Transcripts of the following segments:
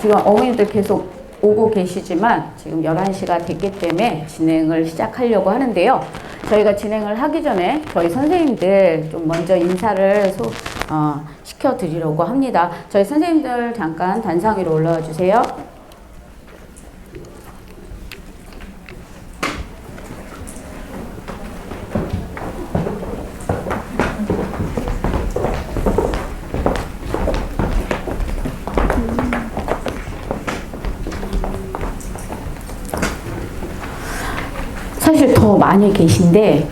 지금 어머님들 계속 오고 계시지만 지금 11시가 됐기 때문에 진행을 시작하려고 하는데요. 저희가 진행을 하기 전에 저희 선생님들 좀 먼저 인사를 시켜드리려고 합니다. 저희 선생님들 잠깐 단상 위로 올라와 주세요. 사실 더 많이 계신데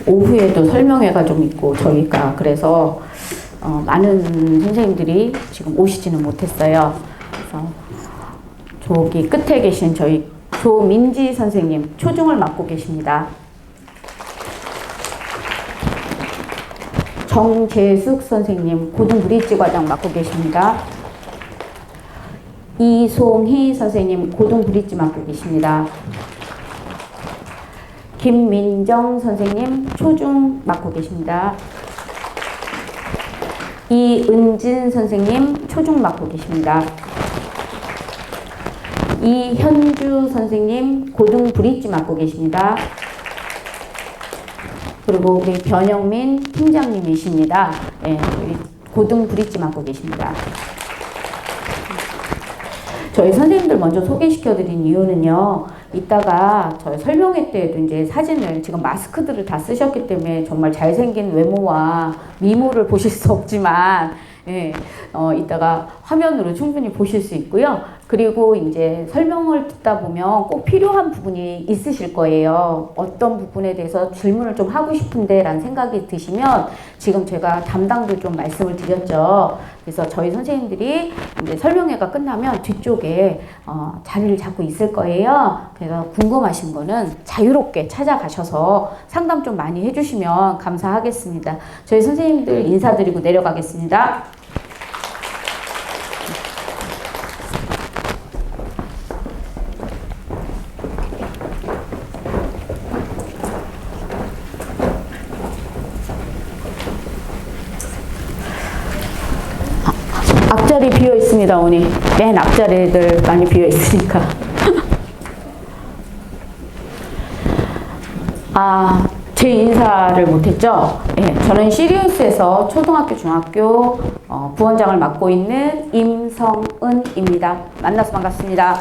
오후에도 설명회가 좀 있고 저희가 그래서 많은 선생님들이 지금 오시지는 못했어요. 그래서 저기 끝에 계신 저희 조민지 선생님 초중을 맡고 계십니다. 정재숙 선생님 고등브릿지 과정 맡고 계십니다. 이송희 선생님 고등브릿지 맡고 계십니다. 김민정 선생님 초중 맡고 계십니다. 이은진 선생님 초중 맡고 계십니다. 이현주 선생님 고등 브릿지 맡고 계십니다. 그리고 우리 변영민 팀장님이십니다. 네, 고등 브릿지 맡고 계십니다. 저희 선생님들 먼저 소개시켜드린 이유는요. 이따가 저희 설명회 때에도 이제 사진을 지금 마스크들을 다 쓰셨기 때문에 정말 잘생긴 외모와 미모를 보실 수 없지만 이따가 화면으로 충분히 보실 수 있고요. 그리고 이제 설명을 듣다 보면 꼭 필요한 부분이 있으실 거예요. 어떤 부분에 대해서 질문을 좀 하고 싶은데 라는 생각이 드시면 지금 제가 담당도 좀 말씀을 드렸죠. 그래서 저희 선생님들이 이제 설명회가 끝나면 뒤쪽에 자리를 잡고 있을 거예요. 그래서 궁금하신 거는 자유롭게 찾아가셔서 상담 좀 많이 해주시면 감사하겠습니다. 저희 선생님들 인사드리고 내려가겠습니다. 앞자리 비어 있습니다, 오늘. 맨 앞자리들 많이 비어 있으니까. 제 인사를 못했죠? 네, 저는 시리우스에서 초등학교, 중학교 부원장을 맡고 있는 임성은입니다. 만나서 반갑습니다.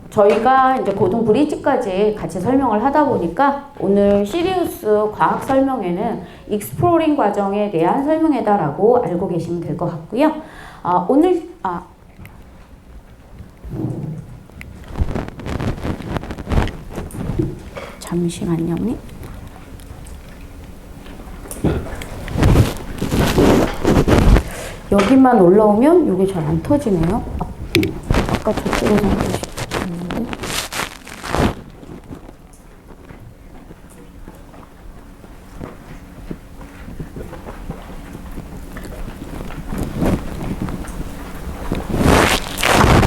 저희가 이제 고등 브릿지까지 같이 설명을 하다 보니까 오늘 시리우스 과학 설명회는 익스플로링 과정에 대한 설명회다라고 알고 계시면 될 것 같고요. 오늘 잠시만요. 여기만 올라오면 이게 잘 안 터지네요. 아까 저쪽에서 보셨는데.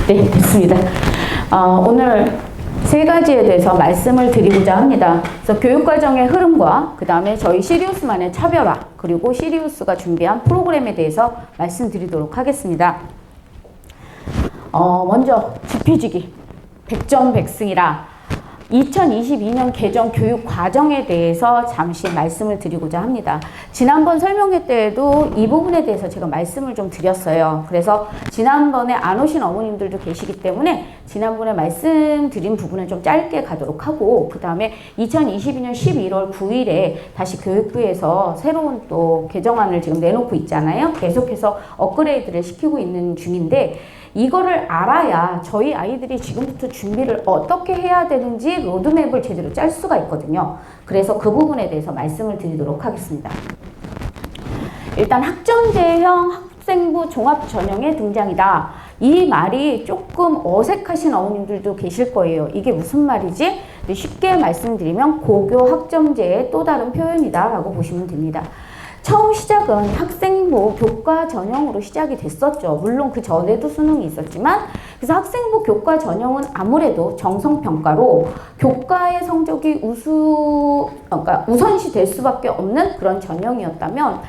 네, 됐습니다. 오늘 세 가지에 대해서 말씀을 드리고자 합니다. 그래서 교육과정의 흐름과 그 다음에 저희 시리우스만의 차별화 그리고 시리우스가 준비한 프로그램에 대해서 말씀드리도록 하겠습니다. 먼저 지피지기 100점 100승이라 2022년 개정 교육 과정에 대해서 잠시 말씀을 드리고자 합니다. 지난번 설명회 때에도 이 부분에 대해서 제가 말씀을 좀 드렸어요. 그래서 지난번에 안 오신 어머님들도 계시기 때문에 지난번에 말씀드린 부분은 좀 짧게 가도록 하고 그 다음에 2022년 11월 9일에 다시 교육부에서 새로운 또 개정안을 지금 내놓고 있잖아요. 계속해서 업그레이드를 시키고 있는 중인데 이거를 알아야 저희 아이들이 지금부터 준비를 어떻게 해야 되는지 로드맵을 제대로 짤 수가 있거든요. 그래서 그 부분에 대해서 말씀을 드리도록 하겠습니다. 일단 학점제형 학생부 종합전형의 등장이다. 이 말이 조금 어색하신 어머님들도 계실 거예요. 이게 무슨 말이지? 쉽게 말씀드리면 고교 학점제의 또 다른 표현이다 라고 보시면 됩니다. 처음 시작은 학생부 교과 전형으로 시작이 됐었죠. 물론 그 전에도 수능이 있었지만, 그래서 학생부 교과 전형은 아무래도 정성평가로 교과의 성적이 그러니까 우선시 될 수밖에 없는 그런 전형이었다면,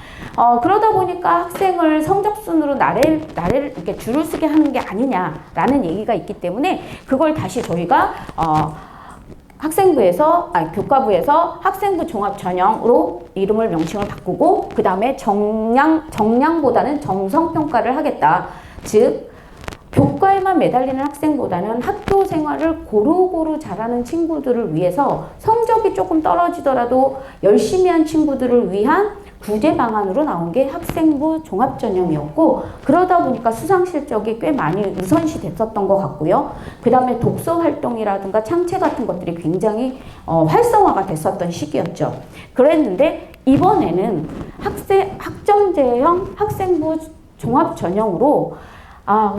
그러다 보니까 학생을 성적순으로 나래를 이렇게 줄을 서게 하는 게 아니냐라는 얘기가 있기 때문에 그걸 다시 저희가 교과부에서 학생부 종합 전형으로 이름을 명칭을 바꾸고, 그 다음에 정량보다는 정성평가를 하겠다. 즉, 교과에만 매달리는 학생보다는 학교 생활을 고루고루 잘하는 친구들을 위해서 성적이 조금 떨어지더라도 열심히 한 친구들을 위한 구제 방안으로 나온 게 학생부 종합전형이었고, 그러다 보니까 수상 실적이 꽤 많이 우선시 됐었던 것 같고요. 그 다음에 독서 활동이라든가 창체 같은 것들이 굉장히 활성화가 됐었던 시기였죠. 그랬는데 이번에는 학점제형 학생부 종합전형으로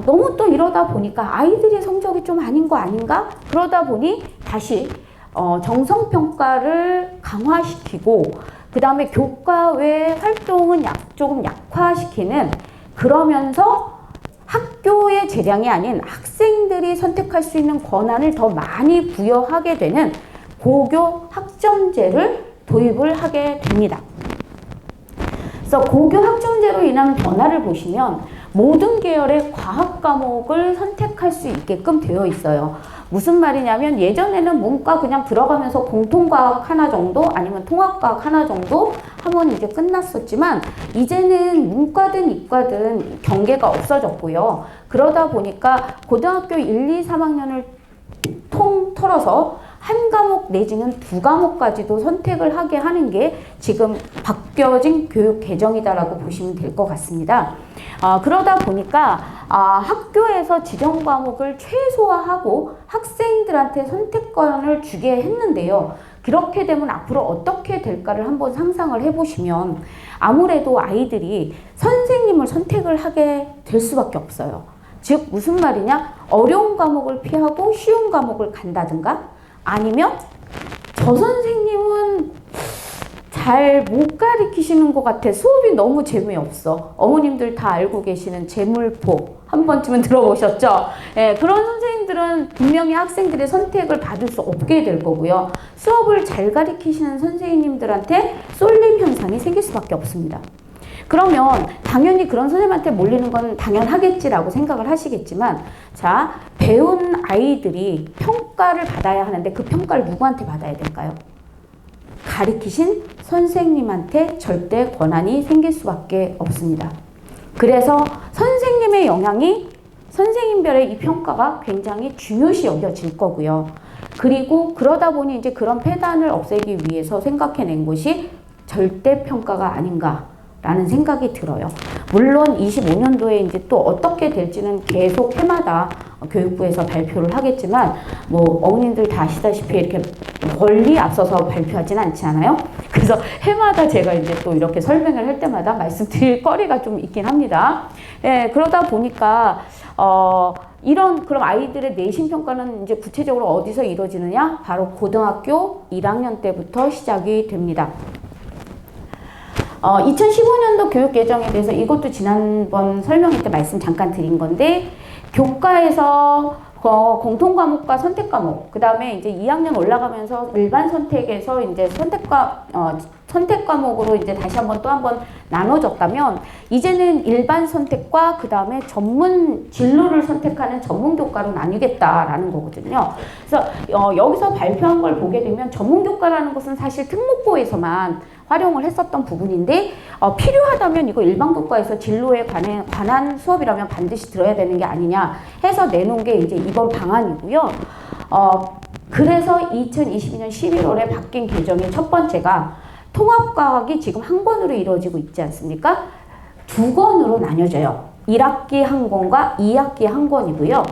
너무 또 이러다 보니까 아이들의 성적이 좀 아닌 거 아닌가? 그러다 보니 다시 정성평가를 강화시키고, 그 다음에 교과 외 활동은 조금 약화시키는, 그러면서 학교의 재량이 아닌 학생들이 선택할 수 있는 권한을 더 많이 부여하게 되는 고교 학점제를 도입을 하게 됩니다. 그래서 고교 학점제로 인한 변화를 보시면 모든 계열의 과학 과목을 선택할 수 있게끔 되어 있어요. 무슨 말이냐면 예전에는 문과 그냥 들어가면서 공통과학 하나 정도 아니면 통합과학 하나 정도 하면 이제 끝났었지만, 이제는 문과든 이과든 경계가 없어졌고요. 그러다 보니까 고등학교 1, 2, 3학년을 통틀어서 한 과목 내지는 두 과목까지도 선택을 하게 하는 게 지금 바뀌어진 교육 개정이다라고 보시면 될 것 같습니다. 그러다 보니까 학교에서 지정 과목을 최소화하고 학생들한테 선택권을 주게 했는데요. 그렇게 되면 앞으로 어떻게 될까를 한번 상상을 해보시면 아무래도 아이들이 선생님을 선택을 하게 될 수밖에 없어요. 즉 무슨 말이냐? 어려운 과목을 피하고 쉬운 과목을 간다든가, 아니면 저 선생님은 잘 못 가르치시는 것 같아. 수업이 너무 재미없어. 어머님들 다 알고 계시는 재물포 한 번쯤은 들어보셨죠? 예, 그런 선생님들은 분명히 학생들의 선택을 받을 수 없게 될 거고요. 수업을 잘 가르치시는 선생님들한테 쏠림 현상이 생길 수밖에 없습니다. 그러면 당연히 그런 선생님한테 몰리는 건 당연하겠지라고 생각을 하시겠지만, 자, 배운 아이들이 평가를 받아야 하는데 그 평가를 누구한테 받아야 될까요? 가르치신 선생님한테 절대 권한이 생길 수밖에 없습니다. 그래서 선생님의 영향이, 선생님별의 이 평가가 굉장히 중요시 여겨질 거고요. 그리고 그러다 보니 이제 그런 폐단을 없애기 위해서 생각해낸 것이 절대평가가 아닌가 라는 생각이 들어요. 물론 25년도에 이제 또 어떻게 될지는 계속 해마다 교육부에서 발표를 하겠지만, 어머님들 다 아시다시피 이렇게 권리 앞서서 발표하진 않지 않아요? 그래서 해마다 제가 이제 또 이렇게 설명을 할 때마다 말씀드릴 거리가 좀 있긴 합니다. 예, 그러다 보니까, 그럼 아이들의 내신 평가는 이제 구체적으로 어디서 이루어지느냐? 바로 고등학교 1학년 때부터 시작이 됩니다. 2015년도 교육 개정에 대해서 이것도 지난번 설명회 때 말씀 잠깐 드린 건데, 교과에서 공통 과목과 선택 과목, 그 다음에 이제 2학년 올라가면서 일반 선택에서 이제 선택 과목으로 이제 다시 한번 또 한번 나눠졌다면, 이제는 일반 선택과 그 다음에 전문 진로를 선택하는 전문 교과로 나뉘겠다라는 거거든요. 그래서 여기서 발표한 걸 보게 되면 전문 교과라는 것은 사실 특목고에서만 활용을 했었던 부분인데, 필요하다면 이거 일반 교과에서 진로에 관한 수업이라면 반드시 들어야 되는 게 아니냐 해서 내놓은 게 이제 이번 방안이고요. 그래서 2022년 11월에 바뀐 개정의 첫 번째가 통합과학이 지금 한 권으로 이루어지고 있지 않습니까? 두 권으로 나뉘어져요. 1학기 한 권과 2학기 한 권이고요.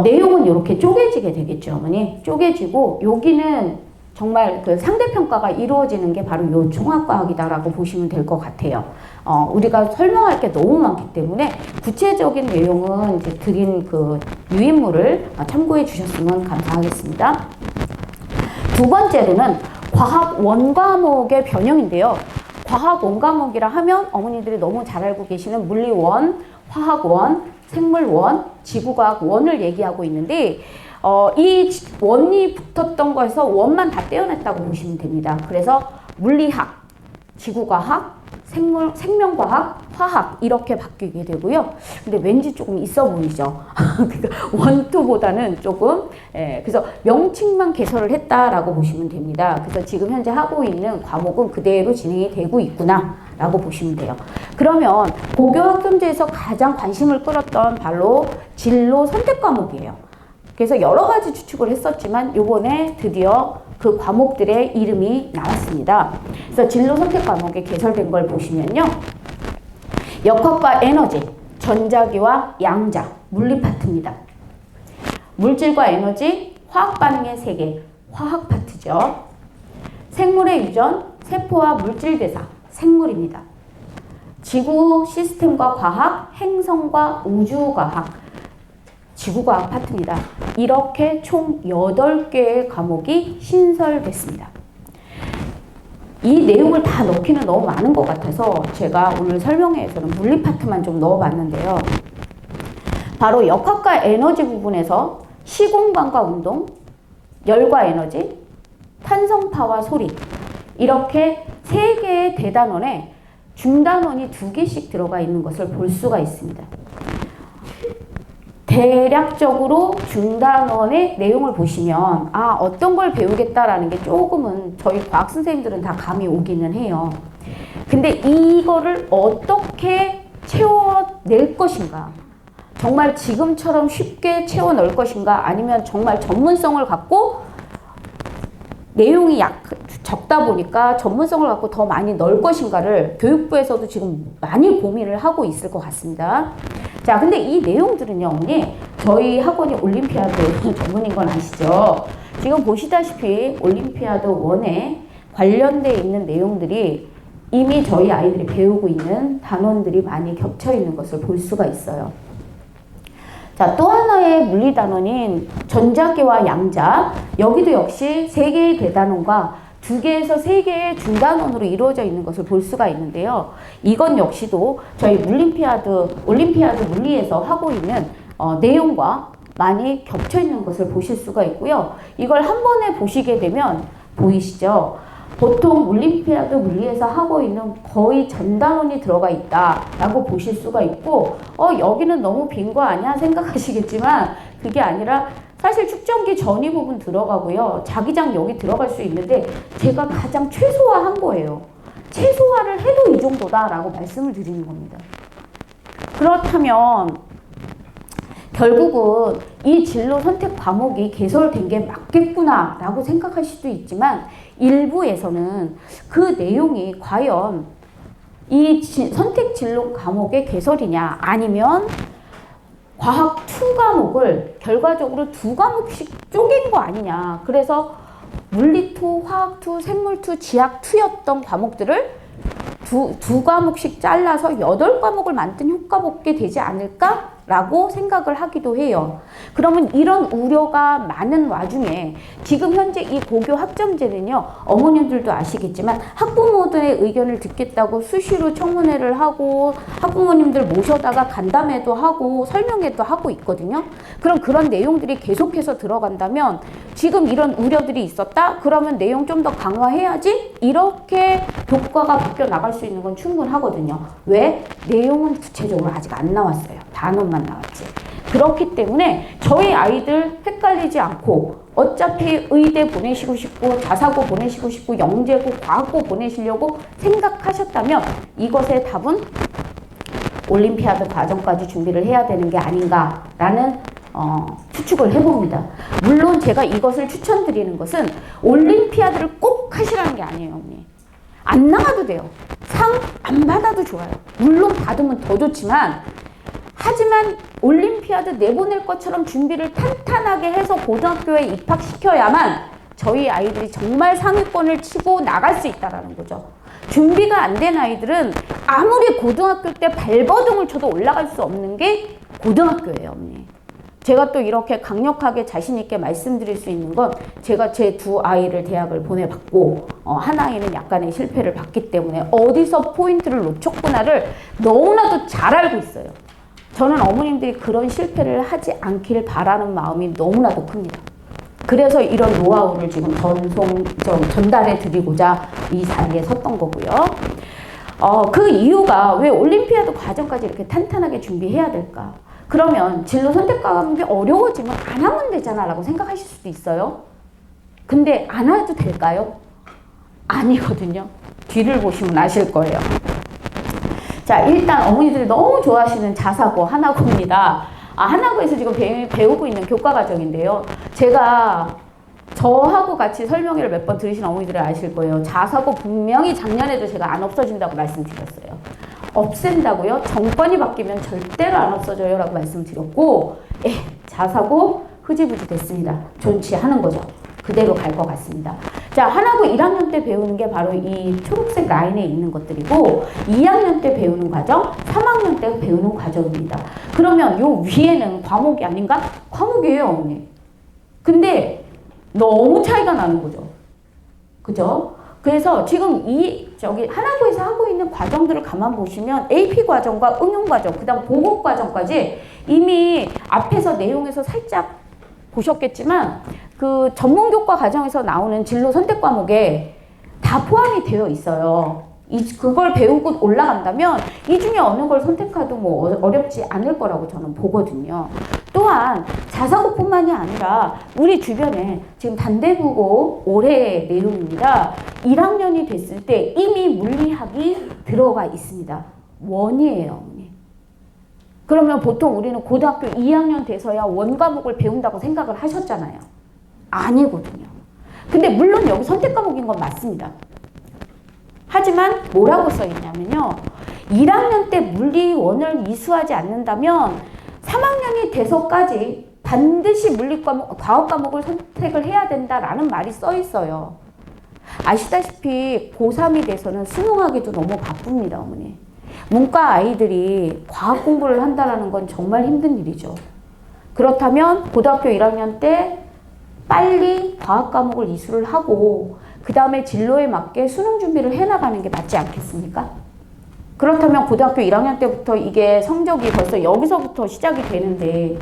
내용은 이렇게 쪼개지게 되겠죠, 어머니. 쪼개지고 여기는 정말 그 상대평가가 이루어지는 게 바로 요 종합과학이다라고 보시면 될 것 같아요. 우리가 설명할 게 너무 많기 때문에 구체적인 내용은 이제 드린 그 유인물을 참고해 주셨으면 감사하겠습니다. 두 번째로는 과학 원과목의 변형인데요. 과학 원과목이라 하면 어머니들이 너무 잘 알고 계시는 물리 원, 화학 원, 생물 원, 지구과학 원을 얘기하고 있는데 이 원이 붙었던 거에서 원만 다 떼어냈다고 보시면 됩니다. 그래서 물리학, 지구과학, 생명과학, 화학 이렇게 바뀌게 되고요. 근데 왠지 조금 있어 보이죠. 그러니까 원투보다는 조금 그래서 명칭만 개설을 했다라고 보시면 됩니다. 그래서 지금 현재 하고 있는 과목은 그대로 진행이 되고 있구나라고 보시면 돼요. 그러면 고교 학점제에서 가장 관심을 끌었던 바로 진로 선택 과목이에요. 그래서 여러 가지 추측을 했었지만 요번에 드디어 그 과목들의 이름이 나왔습니다. 그래서 진로 선택 과목에 개설된 걸 보시면요. 역학과 에너지, 전자기와 양자, 물리 파트입니다. 물질과 에너지, 화학 반응의 세계, 화학 파트죠. 생물의 유전, 세포와 물질 대사, 생물입니다. 지구 시스템과 과학, 행성과 우주과학, 지구과학 파트입니다. 이렇게 총 8개의 과목이 신설됐습니다. 이 내용을 다 넣기는 너무 많은 것 같아서 제가 오늘 설명회에서는 물리 파트만 좀 넣어봤는데요. 바로 역학과 에너지 부분에서 시공간과 운동, 열과 에너지, 탄성파와 소리 이렇게 3개의 대단원에 중단원이 2개씩 들어가 있는 것을 볼 수가 있습니다. 대략적으로 중단원의 내용을 보시면 어떤 걸 배우겠다라는 게 조금은 저희 과학 선생님들은 다 감이 오기는 해요. 근데 이거를 어떻게 채워낼 것인가? 정말 지금처럼 쉽게 채워 넣을 것인가? 아니면 정말 전문성을 갖고 내용이 적다 보니까 전문성을 갖고 더 많이 넣을 것인가를 교육부에서도 지금 많이 고민을 하고 있을 것 같습니다. 자, 근데 이 내용들은요, 어머니, 저희 학원이 올림피아드 전문인 건 아시죠? 지금 보시다시피 올림피아드 1에 관련돼 있는 내용들이 이미 저희 아이들이 배우고 있는 단원들이 많이 겹쳐 있는 것을 볼 수가 있어요. 자, 또 하나의 물리 단원인 전자기와 양자, 여기도 역시 3개의 대단원과 2개에서 3개의 중단원으로 이루어져 있는 것을 볼 수가 있는데요. 이건 역시도 저희 올림피아드 물리에서 하고 있는 내용과 많이 겹쳐 있는 것을 보실 수가 있고요. 이걸 한 번에 보시게 되면 보이시죠? 보통 올림피아드 물리에서 하고 있는 거의 전 단원이 들어가 있다라고 보실 수가 있고 여기는 너무 빈 거 아니야 생각하시겠지만 그게 아니라 사실 축전기 전위 부분 들어가고요. 자기장 여기 들어갈 수 있는데 제가 가장 최소화한 거예요. 최소화를 해도 이 정도다라고 말씀을 드리는 겁니다. 그렇다면 결국은 이 진로 선택 과목이 개설된 게 맞겠구나라고 생각할 수도 있지만 일부에서는 그 내용이 과연 이 선택 진로 과목의 개설이냐 아니면 과학 2 과목을 결과적으로 2과목씩 쪼갠 거 아니냐. 그래서 물리 2, 화학 2, 생물 2, 지학 2였던 과목들을 두 과목씩 잘라서 8과목을 만든 효과 보게 되지 않을까라고 생각을 하기도 해요. 그러면 이런 우려가 많은 와중에 지금 현재 이 고교 학점제는요, 어머님들도 아시겠지만 학부모들의 의견을 듣겠다고 수시로 청문회를 하고 학부모님들 모셔다가 간담회도 하고 설명회도 하고 있거든요. 그럼 그런 내용들이 계속해서 들어간다면 지금 이런 우려들이 있었다? 그러면 내용 좀 더 강화해야지? 이렇게 교과가 바뀌어 나갈 수 있는 건 충분하거든요. 왜? 내용은 구체적으로 아직 안 나왔어요. 단원만 나왔지. 그렇기 때문에 저희 아이들 헷갈리지 않고 어차피 의대 보내시고 싶고 자사고 보내시고 싶고 영재고 과학고 보내시려고 생각하셨다면 이것의 답은 올림피아드 과정까지 준비를 해야 되는 게 아닌가라는 추측을 해봅니다. 물론 제가 이것을 추천드리는 것은 올림피아드를 꼭 하시라는 게 아니에요, 언니. 안 나가도 돼요. 상 안 받아도 좋아요. 물론 받으면 더 좋지만 하지만 올림피아드 내보낼 것처럼 준비를 탄탄하게 해서 고등학교에 입학시켜야만 저희 아이들이 정말 상위권을 치고 나갈 수 있다는 거죠. 준비가 안 된 아이들은 아무리 고등학교 때 발버둥을 쳐도 올라갈 수 없는 게 고등학교예요, 언니. 제가 또 이렇게 강력하게 자신 있게 말씀드릴 수 있는 건 제가 제 두 아이를 대학을 보내봤고 한 아이는 약간의 실패를 봤기 때문에 어디서 포인트를 놓쳤구나를 너무나도 잘 알고 있어요. 저는 어머님들이 그런 실패를 하지 않길 바라는 마음이 너무나도 큽니다. 그래서 이런 노하우를 지금 전달해 드리고자 이 자리에 섰던 거고요. 그 이유가 왜 올림피아드 과정까지 이렇게 탄탄하게 준비해야 될까? 그러면 진로 선택 과목이 어려워지면 안 하면 되잖아 라고 생각하실 수도 있어요. 근데 안 해도 될까요? 아니거든요. 뒤를 보시면 아실 거예요. 자, 일단 어머니들이 너무 좋아하시는 자사고 하나고입니다. 하나고에서 지금 배우고 있는 교과 과정인데요. 제가 저하고 같이 설명회를 몇 번 들으신 어머니들이 아실 거예요. 자사고 분명히 작년에도 제가 안 없어진다고 말씀드렸어요. 없앤다고요? 정권이 바뀌면 절대로 안 없어져요 라고 말씀드렸고 자사고 흐지부지 됐습니다. 존치하는 거죠. 그대로 갈 것 같습니다. 자, 하나고 1학년 때 배우는 게 바로 이 초록색 라인에 있는 것들이고 2학년 때 배우는 과정, 3학년 때 배우는 과정입니다. 그러면 요 위에는 과목이 아닌가? 과목이에요, 어머니. 근데 너무 차이가 나는 거죠. 그죠? 그래서 지금 하나고에서 하고 있는 과정들을 가만 보시면 AP 과정과 응용 과정, 그 다음 보급 과정까지 이미 앞에서 내용에서 살짝 보셨겠지만 그 전문교과 과정에서 나오는 진로 선택 과목에 다 포함이 되어 있어요. 그걸 배우고 올라간다면 이 중에 어느 걸 선택해도 뭐 어렵지 않을 거라고 저는 보거든요. 또한 자사고뿐만이 아니라 우리 주변에 지금 단대부고 올해 내용입니다. 1학년이 됐을 때 이미 물리학이 들어가 있습니다. 원이에요. 그러면 보통 우리는 고등학교 2학년 돼서야 원 과목을 배운다고 생각을 하셨잖아요. 아니거든요. 근데 물론 여기 선택 과목인 건 맞습니다. 하지만 뭐라고 써있냐면요. 1학년 때 물리 원을 이수하지 않는다면 3학년이 돼서까지 반드시 물리 과목, 과학 과목을 선택을 해야 된다라는 말이 써있어요. 아시다시피 고3이 돼서는 수능하기도 너무 바쁩니다, 어머니. 문과 아이들이 과학 공부를 한다는 건 정말 힘든 일이죠. 그렇다면 고등학교 1학년 때 빨리 과학 과목을 이수를 하고 그 다음에 진로에 맞게 수능 준비를 해나가는 게 맞지 않겠습니까? 그렇다면 고등학교 1학년 때부터 이게 성적이 벌써 여기서부터 시작이 되는데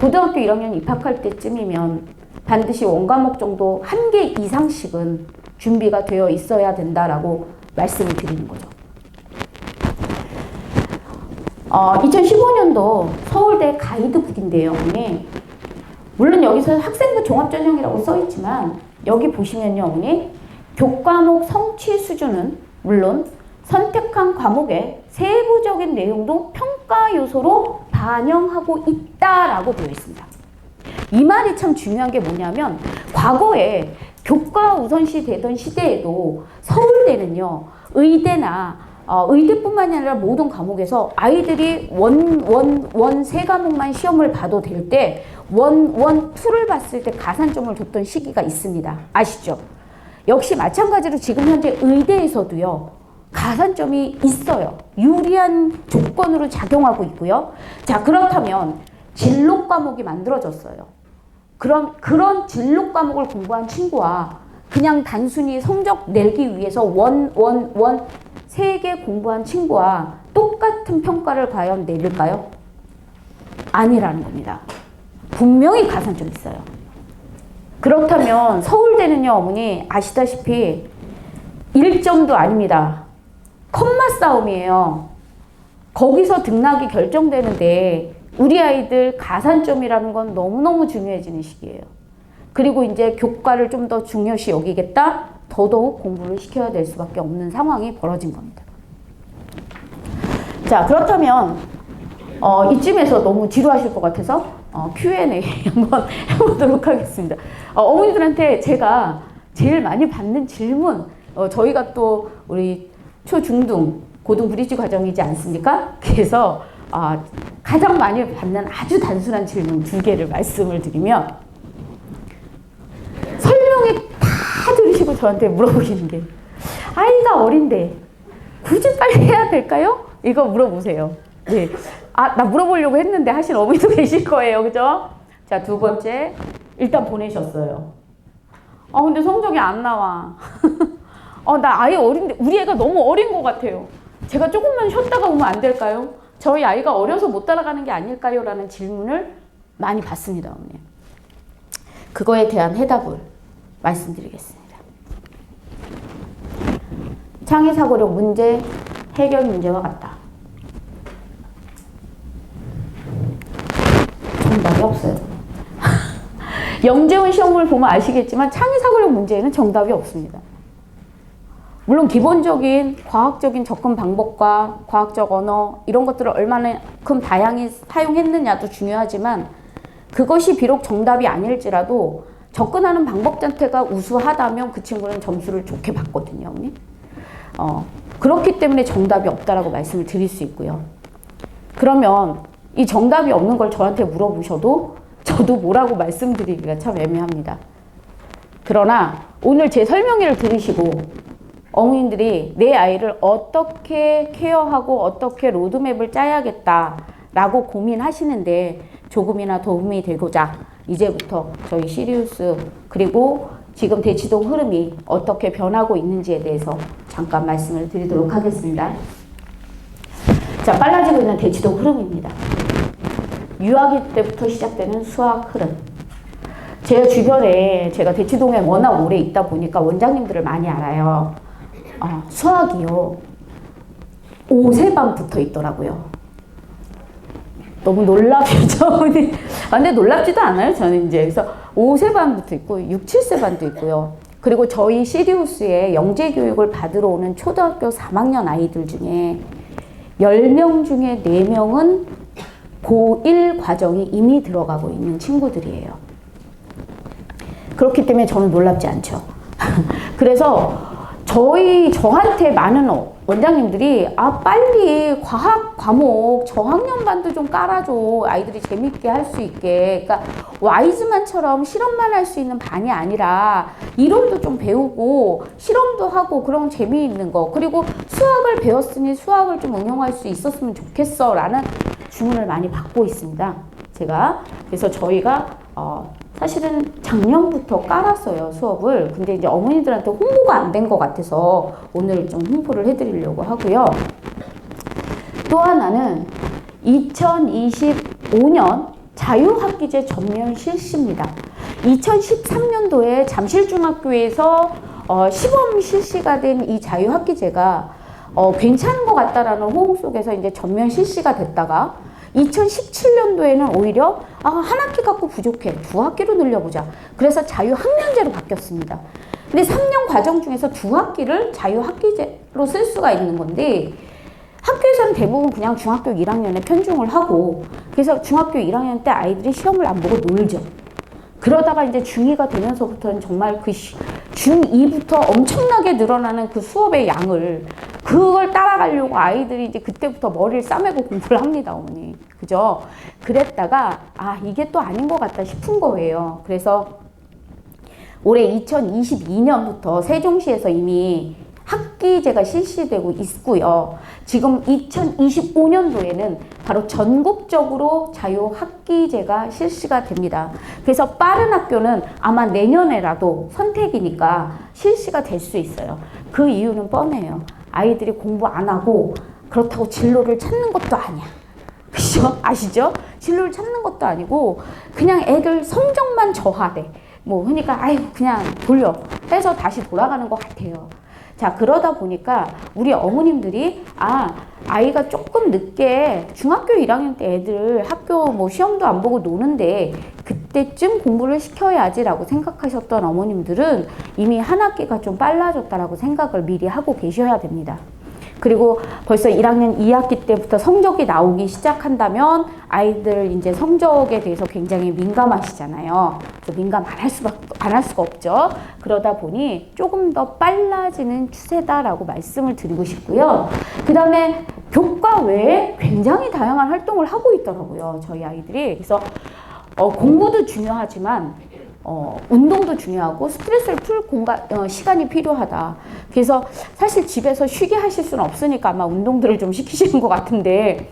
고등학교 1학년 입학할 때쯤이면 반드시 원과목 정도 한 개 이상씩은 준비가 되어 있어야 된다라고 말씀을 드리는 거죠. 2015년도 서울대 가이드북인데요. 물론 여기서 학생부 종합전형이라고 써있지만 여기 보시면요. 어머니 교과목 성취 수준은 물론 선택한 과목의 세부적인 내용도 평가 요소로 반영하고 있다라고 되어 있습니다. 이 말이 참 중요한 게 뭐냐면 과거에 교과 우선시 되던 시대에도 서울대는요. 의대뿐만이 아니라 모든 과목에서 아이들이 원 세 과목만 시험을 봐도 될 때 투를 봤을 때 가산점을 줬던 시기가 있습니다. 아시죠? 역시 마찬가지로 지금 현재 의대에서도요. 가산점이 있어요. 유리한 조건으로 작용하고 있고요. 자, 그렇다면 진로 과목이 만들어졌어요. 그럼 그런 진로 과목을 공부한 친구와 그냥 단순히 성적 내기 위해서 세 개 공부한 친구와 똑같은 평가를 과연 내릴까요? 아니라는 겁니다. 분명히 가산점이 있어요. 그렇다면 서울대는요, 어머니 아시다시피 1점도 아닙니다. 컴마 싸움이에요. 거기서 등락이 결정되는데 우리 아이들 가산점이라는 건 너무너무 중요해지는 시기예요. 그리고 이제 교과를 좀 더 중요시 여기겠다? 더더욱 공부를 시켜야 될 수밖에 없는 상황이 벌어진 겁니다. 자, 그렇다면 이쯤에서 너무 지루하실 것 같아서 Q&A 한번 해보도록 하겠습니다. 어머니들한테 제가 제일 많이 받는 질문, 저희가 또 우리 초, 중등, 고등 브리지 과정이지 않습니까? 그래서 가장 많이 받는 아주 단순한 질문 2개를 말씀을 드리면 설명이 다 들으시고 저한테 물어보시는 게 아이가 어린데 굳이 빨리 해야 될까요? 이거 물어보세요. 네. 나 물어보려고 했는데 하신 어머니도 계실 거예요. 그죠? 자, 두 번째, 일단 보내셨어요. 근데 성적이 안 나와. 나 아이 어린데, 우리 애가 너무 어린 것 같아요. 제가 조금만 쉬었다가 오면 안 될까요? 저희 아이가 어려서 못 따라가는 게 아닐까요? 라는 질문을 많이 받습니다, 어머니. 그거에 대한 해답을 말씀드리겠습니다. 창의사고력 문제, 해결 문제와 같다. 정답이 없어요. 영재원 시험을 보면 아시겠지만 창의사고력 문제에는 정답이 없습니다. 물론 기본적인 과학적인 접근 방법과 과학적 언어 이런 것들을 얼마나큼 다양히 사용했느냐도 중요하지만 그것이 비록 정답이 아닐지라도 접근하는 방법 자체가 우수하다면 그 친구는 점수를 좋게 받거든요. 그렇기 때문에 정답이 없다라고 말씀을 드릴 수 있고요. 그러면 이 정답이 없는 걸 저한테 물어보셔도 저도 뭐라고 말씀드리기가 참 애매합니다. 그러나 오늘 제 설명회를 들으시고 어머님들이 내 아이를 어떻게 케어하고 어떻게 로드맵을 짜야겠다라고 고민하시는데 조금이나 도움이 되고자 이제부터 저희 시리우스 그리고 지금 대치동 흐름이 어떻게 변하고 있는지에 대해서 잠깐 말씀을 드리도록 하겠습니다. 자, 빨라지고 있는 대치동 흐름입니다. 유아기 때부터 시작되는 수학 흐름. 제 주변에 제가 대치동에 워낙 오래 있다 보니까 원장님들을 많이 알아요. 수학이요. 5세반 붙어 있더라고요. 너무 놀랍죠? 근데 놀랍지도 않아요, 저는 이제. 그래서 5세반 붙어 있고, 6, 7세반도 있고요. 그리고 저희 시리우스에 영재교육을 받으러 오는 초등학교 3학년 아이들 중에 10명 중에 4명은 고1 과정이 이미 들어가고 있는 친구들이에요. 그렇기 때문에 저는 놀랍지 않죠. 그래서 저한테 많은 원장님들이 빨리 과학 과목 저학년반도 좀 깔아줘. 아이들이 재밌게 할 수 있게. 그러니까 와이즈만처럼 실험만 할 수 있는 반이 아니라 이론도 좀 배우고 실험도 하고 그런 재미있는 거. 그리고 수학을 배웠으니 수학을 좀 응용할 수 있었으면 좋겠어 라는 주문을 많이 받고 있습니다. 제가. 그래서 저희가 사실은 작년부터 깔았어요, 수업을. 근데 이제 어머니들한테 홍보가 안 된 것 같아서 오늘 좀 홍보를 해드리려고 하고요. 또 하나는 2025년 자유학기제 전면 실시입니다. 2013년도에 잠실중학교에서 시범 실시가 된 이 자유학기제가 괜찮은 것 같다라는 호응 속에서 이제 전면 실시가 됐다가 2017년도에는 오히려 한 학기 갖고 부족해. 2학기로 늘려보자. 그래서 자유학년제로 바뀌었습니다. 근데 3년 과정 중에서 2학기를 자유학기제로 쓸 수가 있는 건데 학교에서는 대부분 그냥 중학교 1학년에 편중을 하고 그래서 중학교 1학년 때 아이들이 시험을 안 보고 놀죠. 그러다가 이제 중2가 되면서부터는 정말 그 중2부터 엄청나게 늘어나는 그 수업의 양을 그걸 따라가려고 아이들이 이제 그때부터 머리를 싸매고 공부를 합니다, 어머니. 그죠? 그랬다가 이게 또 아닌 것 같다 싶은 거예요. 그래서 올해 2022년부터 세종시에서 이미 학기제가 실시되고 있고요. 지금 2025년도에는 바로 전국적으로 자유학기제가 실시가 됩니다. 그래서 빠른 학교는 아마 내년에라도 선택이니까 실시가 될 수 있어요. 그 이유는 뻔해요. 아이들이 공부 안 하고 그렇다고 진로를 찾는 것도 아니야. 그죠? 아시죠? 진로를 찾는 것도 아니고 그냥 애들 성적만 저하돼. 그러니까 그냥 돌려 해서 다시 돌아가는 것 같아요. 자, 그러다 보니까 우리 어머님들이 아이가 조금 늦게 중학교 1학년 때 애들 학교 시험도 안 보고 노는데 그때쯤 공부를 시켜야지라고 생각하셨던 어머님들은 이미 한 학기가 좀 빨라졌다라고 생각을 미리 하고 계셔야 됩니다. 그리고 벌써 1학년 2학기 때부터 성적이 나오기 시작한다면 아이들 이제 성적에 대해서 굉장히 민감하시잖아요. 민감 안 할 수가 없죠. 그러다 보니 조금 더 빨라지는 추세다라고 말씀을 드리고 싶고요. 그 다음에 교과 외에 굉장히 다양한 활동을 하고 있더라고요. 저희 아이들이. 그래서 공부도 중요하지만 운동도 중요하고 스트레스를 풀 시간이 필요하다. 그래서 사실 집에서 쉬게 하실 수는 없으니까 아마 운동들을 좀 시키시는 것 같은데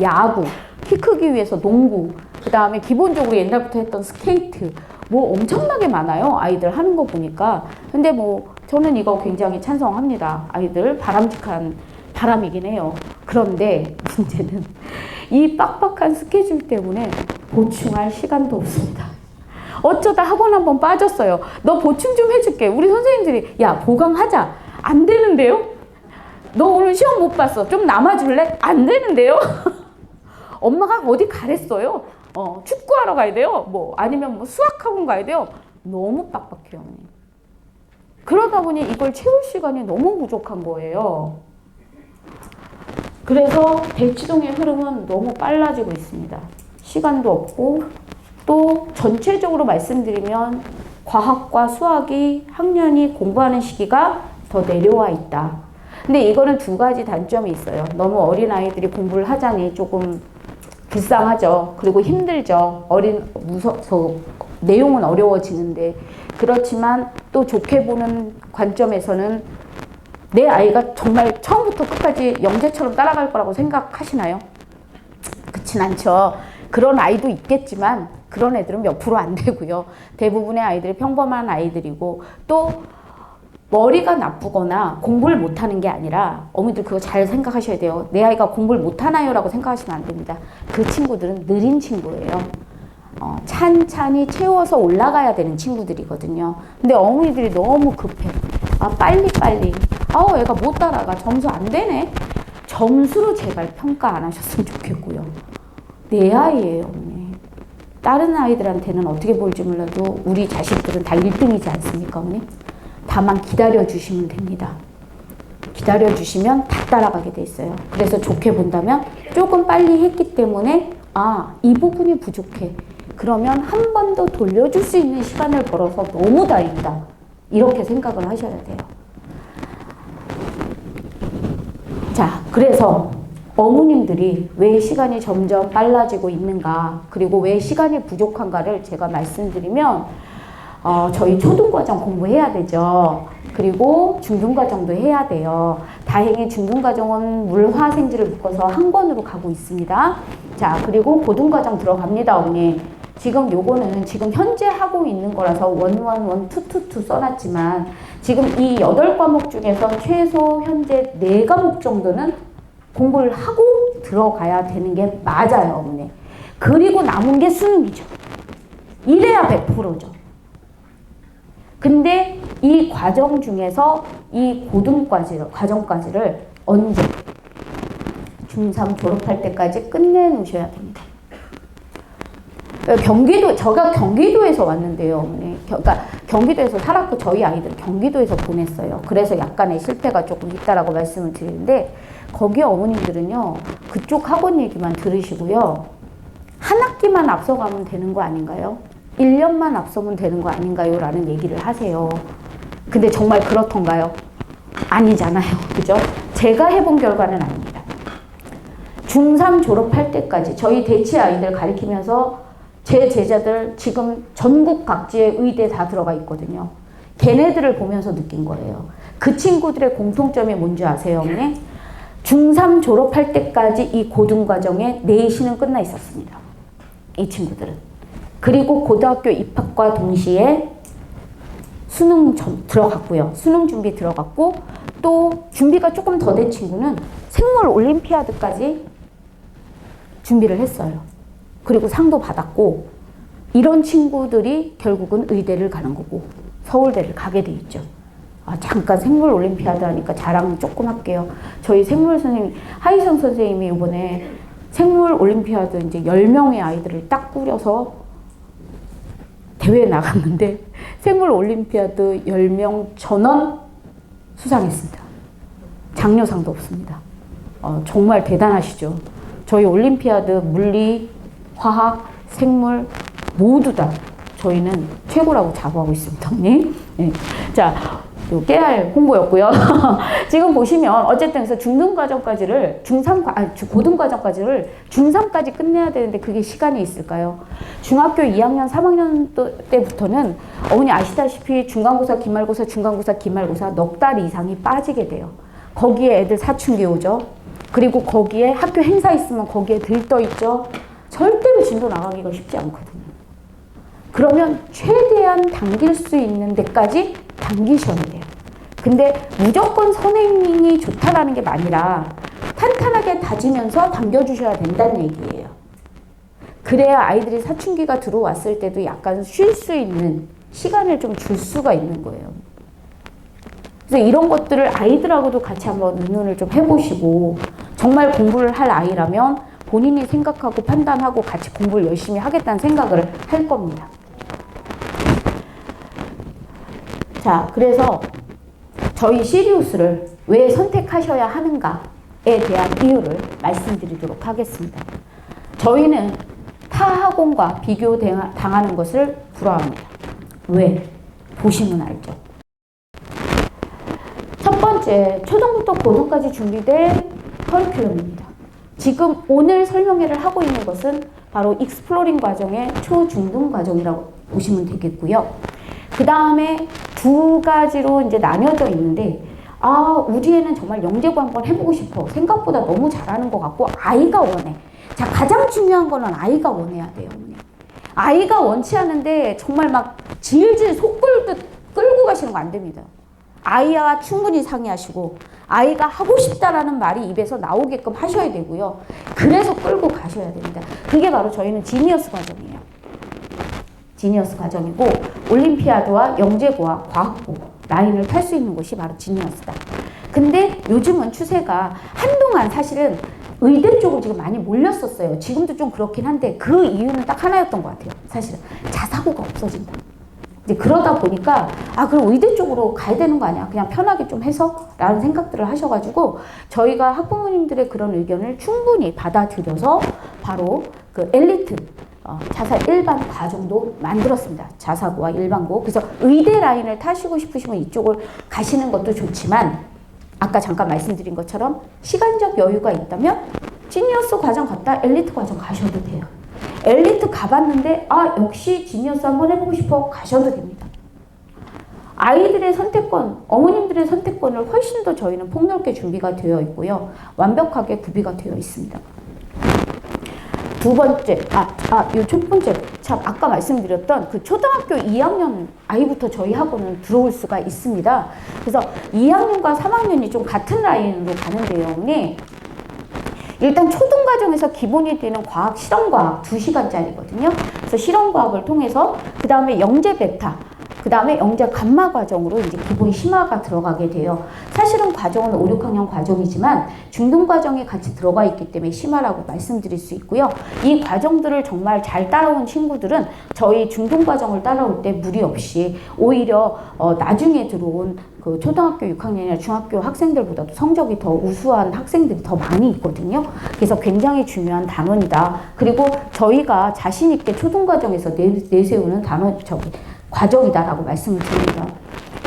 야구, 키 크기 위해서 농구, 그 다음에 기본적으로 옛날부터 했던 스케이트, 뭐 엄청나게 많아요. 아이들 하는 거 보니까. 근데 뭐 저는 이거 굉장히 찬성합니다. 아이들 바람직한 바람이긴 해요. 그런데 문제는 이 빡빡한 스케줄 때문에 보충할 시간도 없습니다. 어쩌다 학원 한번 빠졌어요. 너 보충 좀 해줄게. 우리 선생님들이 야 보강하자. 안 되는데요? 너 오늘 시험 못 봤어. 좀 남아줄래? 안 되는데요? 엄마가 어디 가랬어요? 축구하러 가야 돼요? 뭐 아니면 뭐 수학학원 가야 돼요? 너무 빡빡해요. 그러다 보니 이걸 채울 시간이 너무 부족한 거예요. 그래서 대치동의 흐름은 너무 빨라지고 있습니다. 시간도 없고 또 전체적으로 말씀드리면 과학과 수학이 학년이 공부하는 시기가 더 내려와 있다. 근데 이거는 두 가지 단점이 있어요. 너무 어린 아이들이 공부를 하자니 조금 불쌍하죠. 그리고 힘들죠. 내용은 어려워지는데. 그렇지만 또 좋게 보는 관점에서는 내 아이가 정말 처음부터 끝까지 영재처럼 따라갈 거라고 생각하시나요? 그렇진 않죠. 그런 아이도 있겠지만 그런 애들은 몇 프로 안 되고요. 대부분의 아이들이 평범한 아이들이고 또 머리가 나쁘거나 공부를 못하는 게 아니라 어머니들 그거 잘 생각하셔야 돼요. 내 아이가 공부를 못하나요? 라고 생각하시면 안 됩니다. 그 친구들은 느린 친구예요. 찬찬히 채워서 올라가야 되는 친구들이거든요. 근데 어머니들이 너무 급해. 빨리빨리. 애가 못 따라가. 점수 안 되네. 점수로 제발 평가 안 하셨으면 좋겠고요. 내 아이예요, 어머니. 다른 아이들한테는 어떻게 볼지 몰라도 우리 자식들은 다 1등이지 않습니까, 어머니? 다만 기다려주시면 됩니다. 기다려주시면 다 따라가게 돼 있어요. 그래서 좋게 본다면 조금 빨리 했기 때문에 이 부분이 부족해. 그러면 한 번 더 돌려줄 수 있는 시간을 벌어서 너무 다행이다. 이렇게 생각을 하셔야 돼요. 자, 그래서 어머님들이 왜 시간이 점점 빨라지고 있는가, 그리고 왜 시간이 부족한가를 제가 말씀드리면 저희 초등과정 공부해야 되죠. 그리고 중등과정도 해야 돼요. 다행히 중등과정은 물화생지를 묶어서 한 권으로 가고 있습니다. 자, 그리고 고등과정 들어갑니다, 어머니. 지금 요거는 지금 현재 하고 있는 거라서 1, 1, 2, 2, 2 써놨지만 지금 이 8과목 중에서 최소 현재 4과목 정도는 공부를 하고 들어가야 되는 게 맞아요, 어머니. 그리고 남은 게 수능이죠. 이래야 100%죠. 근데 이 과정 중에서 이 과정까지를 언제? 중3 졸업할 때까지 끝내놓으셔야 됩니다. 제가 경기도에서 왔는데요, 어머니. 그러니까 경기도에서 살았고 저희 아이들 경기도에서 보냈어요. 그래서 약간의 실패가 조금 있다라고 말씀을 드리는데 거기 어머님들은요, 그쪽 학원 얘기만 들으시고요. 한 학기만 앞서가면 되는 거 아닌가요? 1년만 앞서면 되는 거 아닌가요? 라는 얘기를 하세요. 근데 정말 그렇던가요? 아니잖아요. 그죠? 제가 해본 결과는 아닙니다. 중3 졸업할 때까지 저희 대치 아이들 가르치면서 제 제자들 지금 전국 각지의 의대 다 들어가 있거든요. 걔네들을 보면서 느낀 거예요. 그 친구들의 공통점이 뭔지 아세요, 어머니? 중3 졸업할 때까지 이 고등과정에 내신은 끝나 있었습니다. 이 친구들은. 그리고 고등학교 입학과 동시에 수능 들어갔고요. 수능 준비 들어갔고 또 준비가 조금 더 된 친구는 생물 올림피아드까지 준비를 했어요. 그리고 상도 받았고 이런 친구들이 결국은 의대를 가는 거고 서울대를 가게 돼 있죠. 잠깐 생물 올림피아드 하니까 자랑 조금 할게요. 저희 생물 선생님, 하희성 선생님이 이번에 생물 올림피아드 이제 10명의 아이들을 딱 꾸려서 대회에 나갔는데 생물 올림피아드 10명 전원 수상했습니다. 장려상도 없습니다. 정말 대단하시죠. 저희 올림피아드 물리, 화학, 생물 모두 다 저희는 최고라고 자부하고 있습니다. 네. 자, 요 깨알 홍보였고요. 지금 보시면 어쨌든 그래서 중등과정까지를 고등과정까지를 중3까지 끝내야 되는데 그게 시간이 있을까요? 중학교 2학년, 3학년 때부터는 어머니 아시다시피 중간고사, 기말고사, 중간고사, 기말고사 넉 달 이상이 빠지게 돼요. 거기에 애들 사춘기 오죠. 그리고 거기에 학교 행사 있으면 거기에 들떠 있죠. 절대로 진도 나가기가 쉽지 않거든요. 그러면 최대한 당길 수 있는 데까지 당기셔야 돼요. 근데 무조건 선행이 좋다라는 게 아니라 탄탄하게 다지면서 당겨주셔야 된다는 얘기예요. 그래야 아이들이 사춘기가 들어왔을 때도 약간 쉴 수 있는 시간을 좀 줄 수가 있는 거예요. 그래서 이런 것들을 아이들하고도 같이 한번 의논을 좀 해보시고, 정말 공부를 할 아이라면 본인이 생각하고 판단하고 같이 공부를 열심히 하겠다는 생각을 할 겁니다. 자, 그래서 저희 시리우스를 왜 선택하셔야 하는가에 대한 이유를 말씀드리도록 하겠습니다. 저희는 타 학원과 비교당하는 것을 불허합니다. 왜? 보시면 알죠. 첫 번째, 초등부터 고등까지 준비된 커리큘럼입니다. 지금 오늘 설명회를 하고 있는 것은 바로 익스플로링 과정의 초중등 과정이라고 보시면 되겠고요. 그 다음에 두 가지로 이제 나뉘어져 있는데, 우리 애는 정말 영재고 한번 해보고 싶어. 생각보다 너무 잘하는 것 같고 아이가 원해. 자, 가장 중요한 거는 아이가 원해야 돼요. 아이가 원치 않은데 정말 막 질질 속 끌듯 끌고 가시는 거 안 됩니다. 아이와 충분히 상의하시고 아이가 하고 싶다라는 말이 입에서 나오게끔 하셔야 되고요. 그래서 끌고 가셔야 됩니다. 그게 바로 저희는 지니어스 과정이에요. 지니어스 과정이고, 올림피아드와 영재고와 과학고 라인을 탈 수 있는 곳이 바로 지니어스다. 근데 요즘은 추세가 한동안 사실은 의대 쪽으로 지금 많이 몰렸었어요. 지금도 좀 그렇긴 한데 그 이유는 딱 하나였던 것 같아요. 사실은 자사고가 없어진다. 이제 그러다 보니까 그럼 의대 쪽으로 가야 되는 거 아니야? 그냥 편하게 좀 해서? 라는 생각들을 하셔가지고 저희가 학부모님들의 그런 의견을 충분히 받아들여서 바로 그 엘리트 자사 일반 과정도 만들었습니다. 자사고와 일반고. 그래서 의대 라인을 타시고 싶으시면 이쪽을 가시는 것도 좋지만, 아까 잠깐 말씀드린 것처럼 시간적 여유가 있다면 지니어스 과정 갔다 엘리트 과정 가셔도 돼요. 엘리트 가봤는데 역시 지니어스 한번 해보고 싶어 가셔도 됩니다. 아이들의 선택권, 어머님들의 선택권을 훨씬 더 저희는 폭넓게 준비가 되어 있고요. 완벽하게 구비가 되어 있습니다. 두 번째, 요 첫 번째, 참 아까 말씀드렸던 그 초등학교 2학년 아이부터 저희 학원은 들어올 수가 있습니다. 그래서 2학년과 3학년이 좀 같은 라인으로 가는데요. 일단 초등과정에서 기본이 되는 과학, 실험과학 2시간짜리거든요. 그래서 실험과학을 통해서 그 다음에 영재 베타, 그 다음에 영재 감마 과정으로 이제 기본 심화가 들어가게 돼요. 사실은 과정은 5, 6학년 과정이지만 중등 과정이 같이 들어가 있기 때문에 심화라고 말씀드릴 수 있고요. 이 과정들을 정말 잘 따라온 친구들은 저희 중등 과정을 따라올 때 무리 없이 오히려 나중에 들어온 그 초등학교 6학년이나 중학교 학생들보다도 성적이 더 우수한 학생들이 더 많이 있거든요. 그래서 굉장히 중요한 단원이다. 그리고 저희가 자신 있게 초등 과정에서 내세우는 과정이다라고 말씀을 드립니다.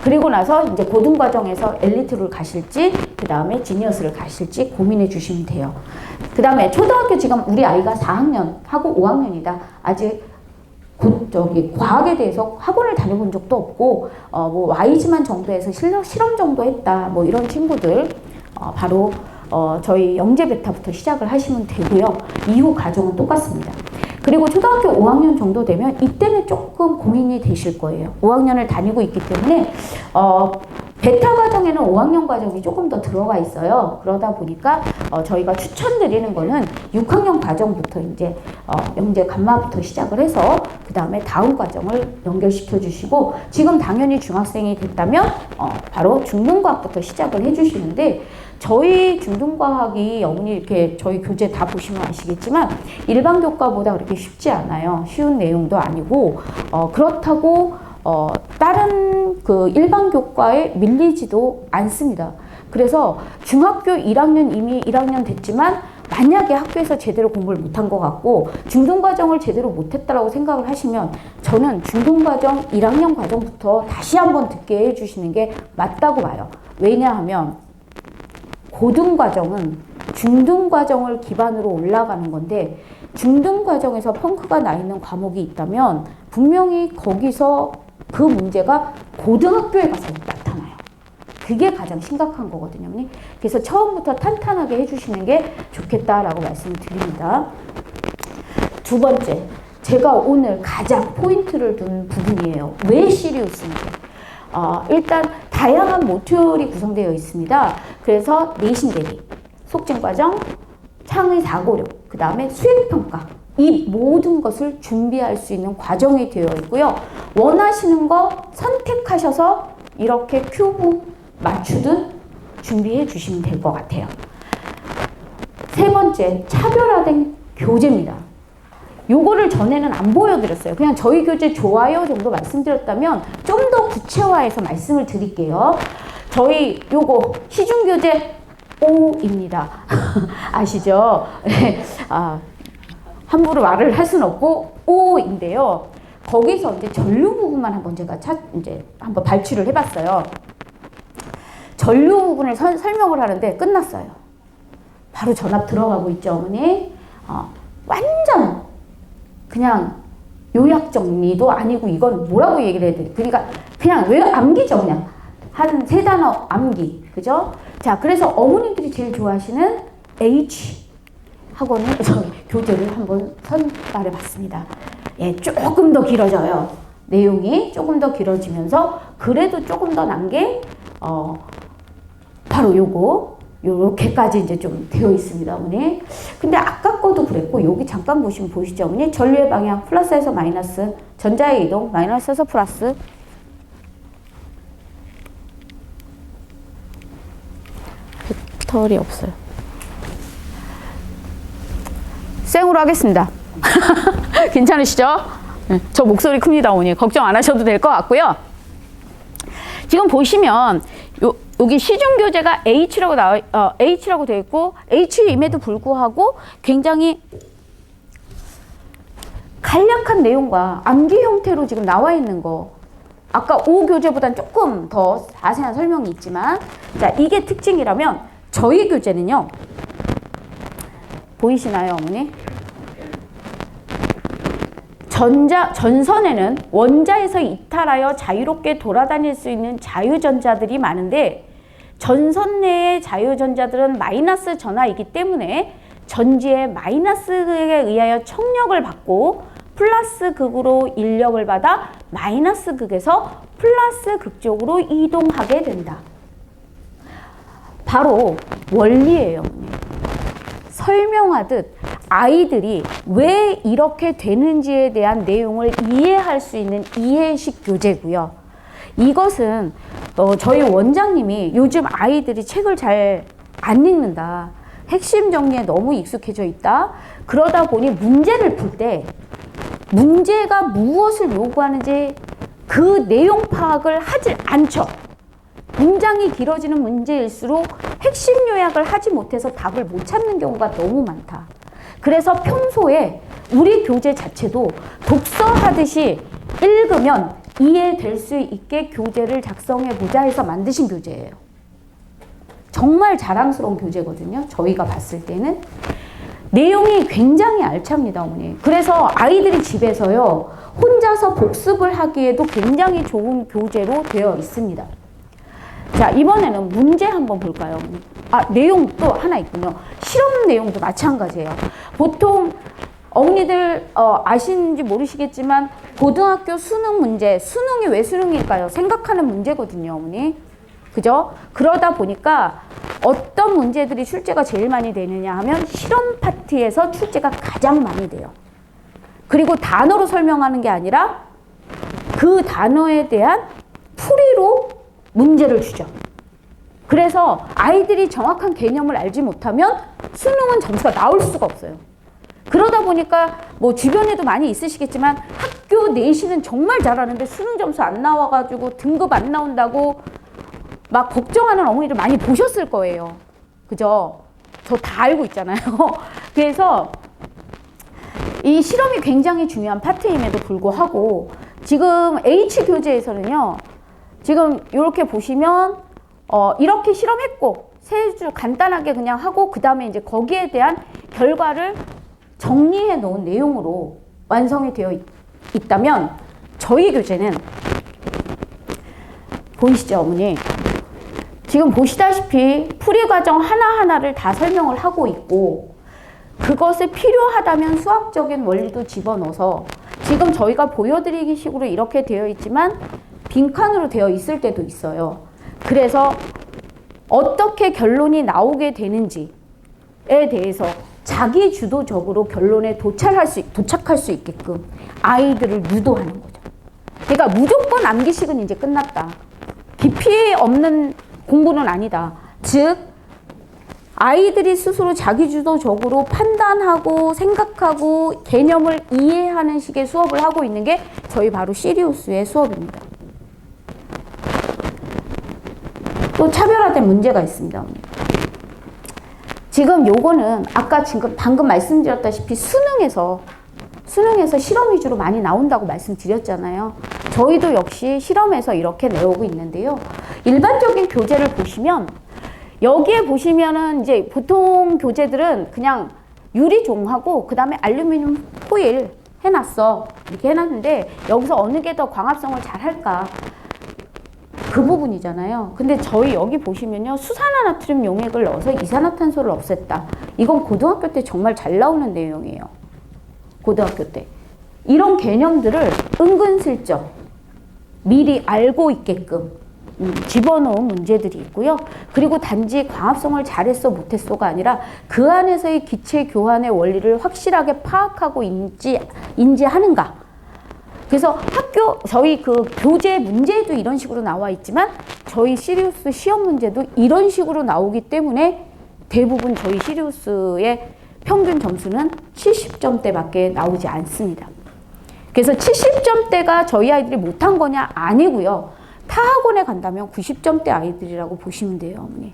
그리고 나서 이제 고등 과정에서 엘리트를 가실지, 그 다음에 지니어스를 가실지 고민해 주시면 돼요. 그 다음에 초등학교 지금 우리 아이가 4학년 하고 5학년이다. 아직 과학에 대해서 학원을 다녀본 적도 없고, Y지만 정도에서 실험 정도 했다. 뭐 이런 친구들, 바로, 저희 영재 베타부터 시작을 하시면 되고요. 이후 과정은 똑같습니다. 그리고 초등학교 5학년 정도 되면 이때는 조금 고민이 되실 거예요. 5학년을 다니고 있기 때문에 베타 과정에는 5학년 과정이 조금 더 들어가 있어요. 그러다 보니까 저희가 추천드리는 거는 6학년 과정부터 이제 영재 감마부터 시작을 해서 그 다음에 다음 과정을 연결시켜 주시고, 지금 당연히 중학생이 됐다면 바로 중등과학부터 시작을 해주시는데, 저희 중등과학이 어머니 이렇게 저희 교재 다 보시면 아시겠지만 일반 교과보다 그렇게 쉽지 않아요. 쉬운 내용도 아니고 그렇다고 다른 그 일반 교과에 밀리지도 않습니다. 그래서 중학교 1학년 이미 1학년 됐지만 만약에 학교에서 제대로 공부를 못한 것 같고 중등과정을 제대로 못했다라고 생각을 하시면 저는 중등과정 1학년 과정부터 다시 한번 듣게 해주시는 게 맞다고 봐요. 왜냐하면 고등과정은 중등과정을 기반으로 올라가는 건데, 중등과정에서 펑크가 나 있는 과목이 있다면 분명히 거기서 그 문제가 고등학교에 가서 나타나요. 그게 가장 심각한 거거든요. 그래서 처음부터 탄탄하게 해주시는 게 좋겠다라고 말씀을 드립니다. 두 번째, 제가 오늘 가장 포인트를 둔 부분이에요. 왜 시리우스인지. 일단 다양한 모듈이 구성되어 있습니다. 그래서 내신 대리, 속진 과정, 창의 사고력, 그 다음에 수행평가, 이 모든 것을 준비할 수 있는 과정이 되어 있고요. 원하시는 거 선택하셔서 이렇게 큐브 맞추듯 준비해 주시면 될 것 같아요. 세 번째, 차별화된 교재입니다. 요거를 전에는 안 보여드렸어요. 그냥 저희 교재 좋아요 정도 말씀드렸다면 좀 더 구체화해서 말씀을 드릴게요. 저희 요거 시중교재 5입니다. 아시죠? 함부로 말을 할 수는 없고 5인데요. 거기서 이제 전류 부분만 한번 제가 이제 한번 발췌를 해봤어요. 전류 부분을 설명을 하는데 끝났어요. 바로 전압 들어가고 있죠, 어머니? 완전 그냥 요약 정리도 아니고 이건 뭐라고 얘기를 해야 돼? 그러니까 그냥 왜 암기죠, 그냥 한 세 단어 암기, 그죠? 자, 그래서 어머님들이 제일 좋아하시는 H 학원의 교재를 한번 선발해봤습니다. 예, 조금 더 길어져요. 내용이 조금 더 길어지면서 그래도 조금 더 난 게 바로 요렇게까지 이제 좀 되어 있습니다, 어머니. 근데 아까 거도 그랬고, 여기 잠깐 보시면 보이시죠, 어머니? 전류의 방향, 플러스에서 마이너스, 전자의 이동, 마이너스에서 플러스. 벡터리 없어요. 생으로 하겠습니다. 괜찮으시죠? 네, 저 목소리 큽니다, 어머니. 걱정 안 하셔도 될 것 같고요. 지금 보시면 여기 시중 교재가 H라고 되어 있고 H임에도 불구하고 굉장히 간략한 내용과 암기 형태로 지금 나와 있는 거. 아까 O 교재보다는 조금 더 자세한 설명이 있지만, 자, 이게 특징이라면 저희 교재는요. 보이시나요, 어머니? 전선에는 원자에서 이탈하여 자유롭게 돌아다닐 수 있는 자유전자들이 많은데, 전선 내의 자유전자들은 마이너스 전하이기 때문에 전지의 마이너스에 의하여 청력을 받고 플러스 극으로 인력을 받아 마이너스 극에서 플러스 극 쪽으로 이동하게 된다. 바로 원리예요. 설명하듯 아이들이 왜 이렇게 되는지에 대한 내용을 이해할 수 있는 이해식 교재고요. 이것은 저희 원장님이 요즘 아이들이 책을 잘 안 읽는다. 핵심 정리에 너무 익숙해져 있다. 그러다 보니 문제를 풀 때 문제가 무엇을 요구하는지 그 내용 파악을 하질 않죠. 문장이 길어지는 문제일수록 핵심 요약을 하지 못해서 답을 못 찾는 경우가 너무 많다. 그래서 평소에 우리 교재 자체도 독서하듯이 읽으면 이해될 수 있게 교재를 작성해보자 해서 만드신 교재예요. 정말 자랑스러운 교재거든요. 저희가 봤을 때는. 내용이 굉장히 알찹니다, 어머니. 그래서 아이들이 집에서요, 혼자서 복습을 하기에도 굉장히 좋은 교재로 되어 있습니다. 자, 이번에는 문제 한번 볼까요? 내용 또 하나 있군요. 실험 내용도 마찬가지예요. 보통 어머니들 아시는지 모르시겠지만 고등학교 수능 문제, 수능이 왜 수능일까요? 생각하는 문제거든요, 어머니. 그죠? 그러다 보니까 어떤 문제들이 출제가 제일 많이 되느냐 하면 실험 파트에서 출제가 가장 많이 돼요. 그리고 단어로 설명하는 게 아니라 그 단어에 대한 풀이로 문제를 주죠. 그래서 아이들이 정확한 개념을 알지 못하면 수능은 점수가 나올 수가 없어요. 그러다 보니까 뭐 주변에도 많이 있으시겠지만 학교 내신은 정말 잘하는데 수능 점수 안 나와가지고 등급 안 나온다고 막 걱정하는 어머니들 많이 보셨을 거예요. 그죠? 저 다 알고 있잖아요. 그래서 이 실험이 굉장히 중요한 파트임에도 불구하고 지금 H 교재에서는요. 지금 이렇게 보시면 이렇게 실험했고 세 줄 간단하게 그냥 하고 그 다음에 이제 거기에 대한 결과를 정리해 놓은 내용으로 완성이 되어 있다면 저희 교재는 보이시죠, 어머니? 지금 보시다시피 풀이 과정 하나하나를 다 설명을 하고 있고 그것을 필요하다면 수학적인 원리도 집어넣어서 지금 저희가 보여드리기 식으로 이렇게 되어 있지만 빈칸으로 되어 있을 때도 있어요. 그래서 어떻게 결론이 나오게 되는지에 대해서 자기 주도적으로 결론에 도착할 수 있게끔 아이들을 유도하는 거죠. 그러니까 무조건 암기식은 이제 끝났다. 깊이 없는 공부는 아니다. 즉 아이들이 스스로 자기주도적으로 판단하고 생각하고 개념을 이해하는 식의 수업을 하고 있는 게 저희 바로 시리우스의 수업입니다. 또 차별화된 문제가 있습니다. 지금 요거는 아까 방금 말씀드렸다시피 수능에서 실험 위주로 많이 나온다고 말씀드렸잖아요. 저희도 역시 실험에서 이렇게 내오고 있는데요. 일반적인 교재를 보시면 여기에 보시면은 이제 보통 교재들은 그냥 유리종하고 그 다음에 알루미늄 포일 해놨어. 이렇게 해놨는데 여기서 어느 게 더 광합성을 잘 할까? 그 부분이잖아요. 근데 저희 여기 보시면요. 수산화나트륨 용액을 넣어서 이산화탄소를 없앴다. 이건 고등학교 때 정말 잘 나오는 내용이에요. 고등학교 때. 이런 개념들을 은근슬쩍 미리 알고 있게끔 집어넣은 문제들이 있고요. 그리고 단지 광합성을 잘했어 못했어가 아니라 그 안에서의 기체 교환의 원리를 확실하게 파악하고 인지하는가. 그래서 저희 그 교재 문제도 이런 식으로 나와 있지만 저희 시리우스 시험 문제도 이런 식으로 나오기 때문에 대부분 저희 시리우스의 평균 점수는 70점대밖에 나오지 않습니다. 그래서 70점대가 저희 아이들이 못한 거냐? 아니고요. 타 학원에 간다면 90점대 아이들이라고 보시면 돼요, 어머니.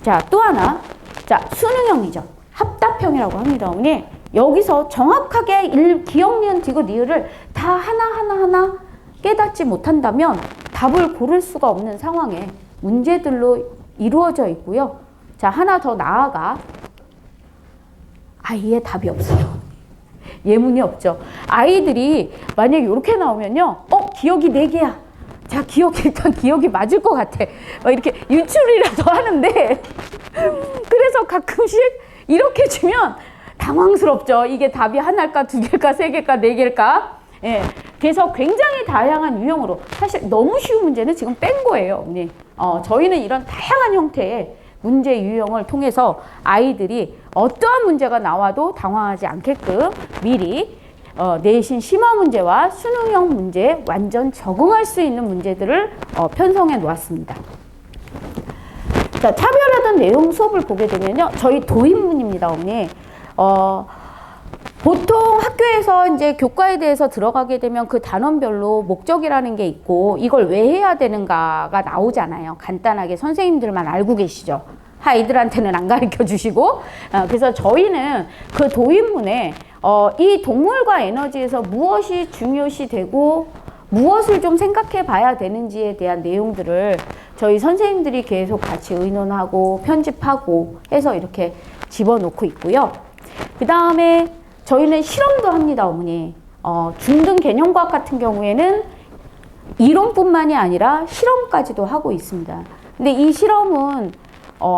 자, 또 하나. 자, 수능형이죠. 합답형이라고 합니다, 어머니. 여기서 정확하게 기억, 니은, 디귿, 리을을 다 하나하나 깨닫지 못한다면 답을 고를 수가 없는 상황에 문제들로 이루어져 있고요. 자, 하나 더 나아가 아예 답이 없어요. 예문이 없죠. 아이들이 만약에 이렇게 나오면요. 기억이 4개야. 자, 일단 기억이 맞을 것 같아. 이렇게 유출이라도 하는데 그래서 가끔씩 이렇게 주면 당황스럽죠. 이게 답이 하나일까, 2개일까, 3개일까, 4개일까. 예. 그래서 굉장히 다양한 유형으로 사실 너무 쉬운 문제는 지금 뺀 거예요. 저희는 이런 다양한 형태의 문제 유형을 통해서 아이들이 어떠한 문제가 나와도 당황하지 않게끔 미리 내신 심화 문제와 수능형 문제에 완전 적응할 수 있는 문제들을 편성해 놓았습니다. 자, 차별화된 내용 수업을 보게 되면요. 저희 도입문입니다, 어머니. 보통 학교에서 이제 교과에 대해서 들어가게 되면 그 단원별로 목적이라는 게 있고 이걸 왜 해야 되는가가 나오잖아요. 간단하게 선생님들만 알고 계시죠. 아이들한테는 안 가르쳐 주시고. 그래서 저희는 그 도입문에 이 동물과 에너지에서 무엇이 중요시 되고 무엇을 좀 생각해 봐야 되는지에 대한 내용들을 저희 선생님들이 계속 같이 의논하고 편집하고 해서 이렇게 집어넣고 있고요. 그 다음에 저희는 실험도 합니다, 어머니. 중등 개념과학 같은 경우에는 이론뿐만이 아니라 실험까지도 하고 있습니다. 근데 이 실험은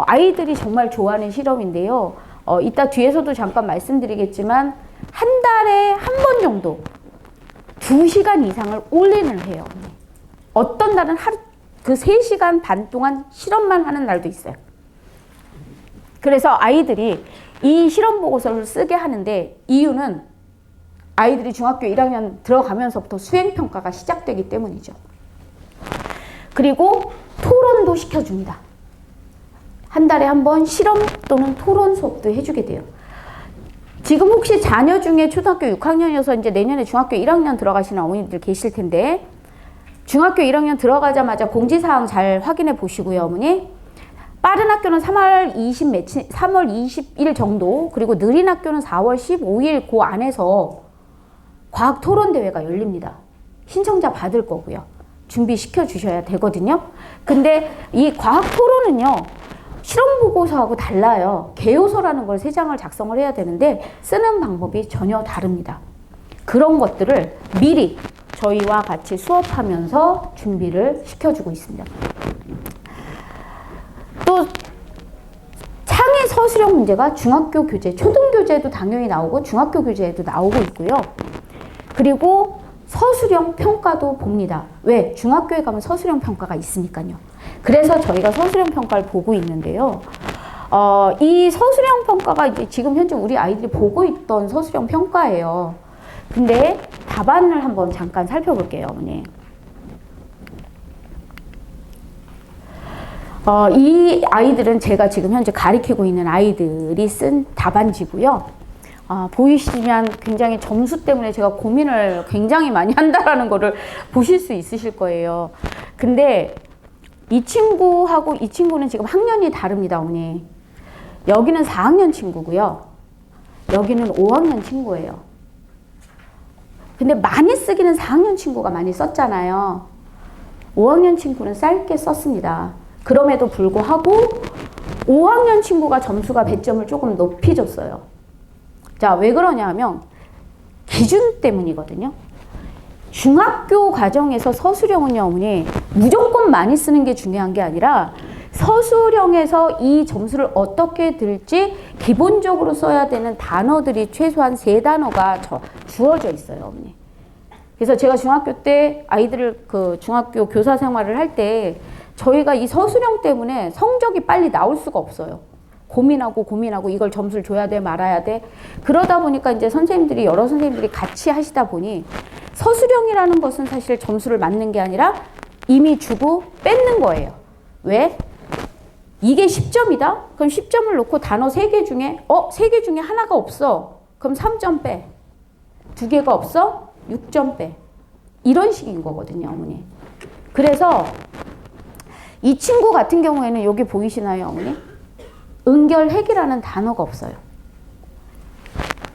아이들이 정말 좋아하는 실험인데요. 이따 뒤에서도 잠깐 말씀드리겠지만 한 달에 한 번 정도 2시간 이상을 올인을 해요. 어떤 날은 하루 3시간 반 동안 실험만 하는 날도 있어요. 그래서 아이들이 이 실험 보고서를 쓰게 하는데 이유는 아이들이 중학교 1학년 들어가면서부터 수행평가가 시작되기 때문이죠. 그리고 토론도 시켜줍니다. 한 달에 한 번 실험 또는 토론 수업도 해주게 돼요. 지금 혹시 자녀 중에 초등학교 6학년이어서 이제 내년에 중학교 1학년 들어가시는 어머니들 계실 텐데 중학교 1학년 들어가자마자 공지사항 잘 확인해 보시고요, 어머니. 빠른 학교는 3월 20일 정도, 그리고 느린 학교는 4월 15일 그 안에서 과학 토론 대회가 열립니다. 신청자 받을 거고요. 준비시켜 주셔야 되거든요. 근데 이 과학 토론은요, 실험 보고서하고 달라요. 개요서라는 걸 3장을 작성을 해야 되는데 쓰는 방법이 전혀 다릅니다. 그런 것들을 미리 저희와 같이 수업하면서 준비를 시켜주고 있습니다. 또 창의 서술형 문제가 중학교 교재, 초등교 교재에도 당연히 나오고 중학교 교재에도 나오고 있고요. 그리고 서술형 평가도 봅니다. 왜? 중학교에 가면 서술형 평가가 있으니까요. 그래서 저희가 서술형 평가를 보고 있는데요. 이 서술형 평가가 이제 지금 현재 우리 아이들이 보고 있던 서술형 평가예요. 근데 답안을 한번 잠깐 살펴볼게요, 어머니. 이 아이들은 제가 지금 현재 가리키고 있는 아이들이 쓴 답안지고요. 보이시면 굉장히 점수 때문에 제가 고민을 굉장히 많이 한다라는 거를 보실 수 있으실 거예요. 근데 이 친구하고 이 친구는 지금 학년이 다릅니다, 어머니. 여기는 4학년 친구고요. 여기는 5학년 친구예요. 근데 많이 쓰기는 4학년 친구가 많이 썼잖아요. 5학년 친구는 짧게 썼습니다. 그럼에도 불구하고 5학년 친구가 점수가 100점을 조금 높이 줬어요. 자, 왜 그러냐 하면 기준 때문이거든요. 중학교 과정에서 서술형은요, 어머니, 무조건 많이 쓰는 게 중요한 게 아니라 서술형에서 이 점수를 어떻게 들지 기본적으로 써야 되는 단어들이 최소한 3단어가 주어져 있어요, 어머니. 그래서 제가 중학교 때 아이들을 중학교 교사 생활을 할 때 저희가 이 서술형 때문에 성적이 빨리 나올 수가 없어요. 고민하고 이걸 점수를 줘야 돼 말아야 돼. 그러다 보니까 이제 여러 선생님들이 같이 하시다 보니 서술형이라는 것은 사실 점수를 맞는 게 아니라 이미 주고 뺏는 거예요. 왜? 이게 10점이다? 그럼 10점을 놓고 단어 3개 중에 3개 중에 하나가 없어. 그럼 3점 빼. 2개가 없어? 6점 빼. 이런 식인 거거든요, 어머니. 그래서 이 친구 같은 경우에는 여기 보이시나요, 어머니? 은결핵이라는 단어가 없어요.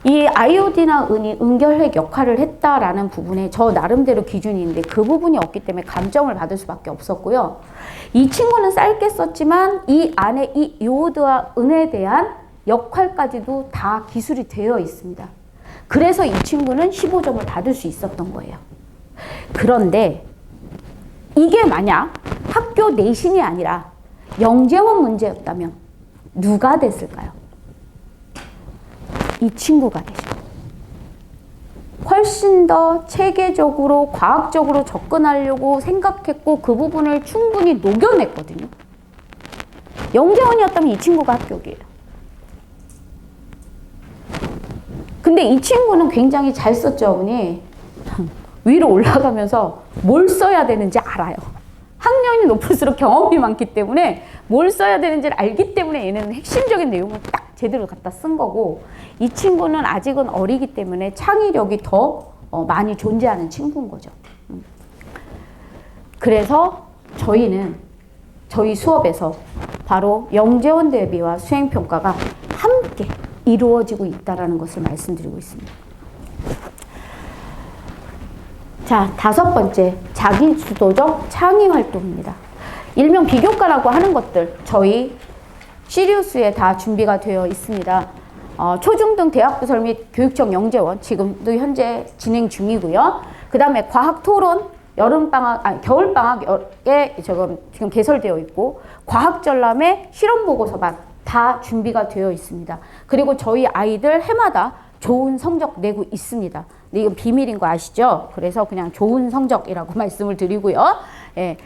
이 아이오디나 은이 은결핵 역할을 했다라는 부분에 저 나름대로 기준이 있는데 그 부분이 없기 때문에 감점을 받을 수밖에 없었고요. 이 친구는 짧게 썼지만 이 안에 이 요오드와 은에 대한 역할까지도 다 기술이 되어 있습니다. 그래서 이 친구는 15점을 받을 수 있었던 거예요. 그런데 이게 만약 학교 내신이 아니라 영재원 문제였다면 누가 됐을까요? 이 친구가 되죠. 훨씬 더 체계적으로 과학적으로 접근하려고 생각했고 그 부분을 충분히 녹여냈거든요. 영재원이었다면 이 친구가 합격이에요. 근데 이 친구는 굉장히 잘 썼죠, 어머니. 위로 올라가면서 뭘 써야 되는지 알아요. 학년이 높을수록 경험이 많기 때문에 뭘 써야 되는지를 알기 때문에 얘는 핵심적인 내용을 딱 제대로 갖다 쓴 거고, 이 친구는 아직은 어리기 때문에 창의력이 더 많이 존재하는 친구인 거죠. 그래서 저희는 저희 수업에서 바로 영재원 대비와 수행평가가 함께 이루어지고 있다는 것을 말씀드리고 있습니다. 자, 5번째, 자기주도적 창의활동입니다. 일명 비교과라고 하는 것들 저희 시리우스에 다 준비가 되어 있습니다. 초중등 대학부설 및 교육청 영재원 지금도 현재 진행 중이고요. 그 다음에 과학토론 겨울방학에 지금 개설되어 있고, 과학전람회 실험보고서반 다 준비가 되어 있습니다. 그리고 저희 아이들 해마다 좋은 성적 내고 있습니다. 근데 이건 비밀인 거 아시죠? 그래서 그냥 좋은 성적이라고 말씀을 드리고요. 예.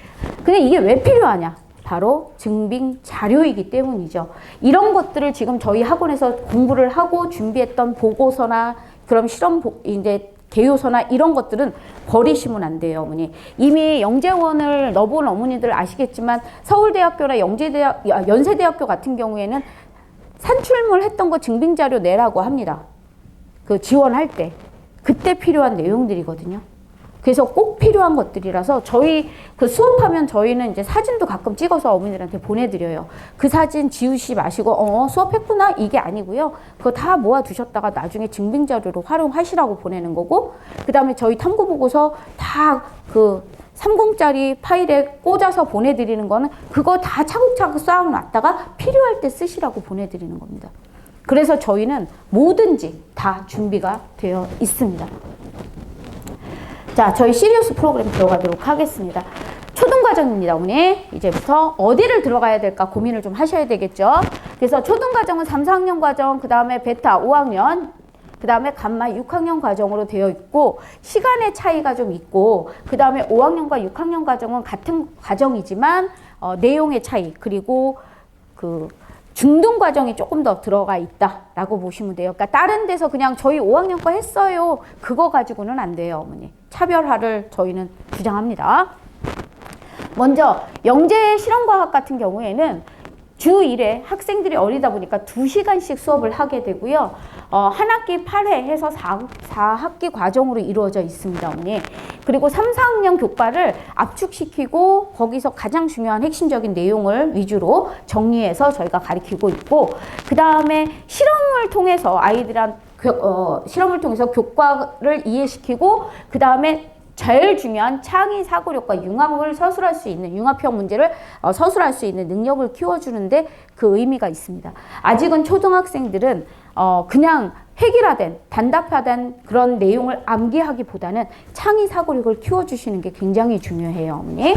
근데 이게 왜 필요하냐? 바로 증빙 자료이기 때문이죠. 이런 것들을 지금 저희 학원에서 공부를 하고 준비했던 보고서나 그럼 이제 개요서나 이런 것들은 버리시면 안 돼요, 어머니. 이미 영재원을 넣어본 어머니들 아시겠지만 서울대학교나 연세대학교 같은 경우에는 산출물 했던 거 증빙자료 내라고 합니다. 그 지원할 때. 그때 필요한 내용들이거든요. 그래서 꼭 필요한 것들이라서 저희 수업하면 저희는 이제 사진도 가끔 찍어서 어머니들한테 보내드려요. 그 사진 지우시 마시고 수업했구나 이게 아니고요. 그거 다 모아두셨다가 나중에 증빙자료로 활용하시라고 보내는 거고, 그 다음에 저희 탐구보고서 다 30짜리 파일에 꽂아서 보내드리는 거는 그거 다 차곡차곡 쌓아놨다가 필요할 때 쓰시라고 보내드리는 겁니다. 그래서 저희는 뭐든지 다 준비가 되어 있습니다. 자, 저희 시리우스 프로그램 들어가도록 하겠습니다. 초등과정입니다, 어머니. 이제부터 어디를 들어가야 될까 고민을 좀 하셔야 되겠죠. 그래서 초등과정은 3, 4학년 과정, 그 다음에 베타 5학년, 그 다음에 감마 6학년 과정으로 되어 있고 시간의 차이가 좀 있고 그 다음에 5학년과 6학년 과정은 같은 과정이지만 내용의 차이 그리고 그 중등 과정이 조금 더 들어가 있다라고 보시면 돼요. 그러니까 다른 데서 그냥 저희 5학년 거 했어요. 그거 가지고는 안 돼요, 어머니. 차별화를 저희는 주장합니다. 먼저 영재 실험과학 같은 경우에는 주 1회 학생들이 어리다 보니까 2시간씩 수업을 하게 되고요. 한 학기 8회 해서 4학기 과정으로 이루어져 있습니다, 어머니. 그리고 3, 4학년 교과를 압축시키고 거기서 가장 중요한 핵심적인 내용을 위주로 정리해서 저희가 가르치고 있고 그 다음에 실험을 통해서 아이들한 실험을 통해서 교과를 이해시키고 그 다음에 제일 중요한 창의 사고력과 융합을 서술할 수 있는 융합형 문제를 서술할 수 있는 능력을 키워주는데 그 의미가 있습니다. 아직은 초등학생들은 그냥 획일화된 단답화된 그런 내용을 암기하기보다는 창의 사고력을 키워주시는 게 굉장히 중요해요, 어머니.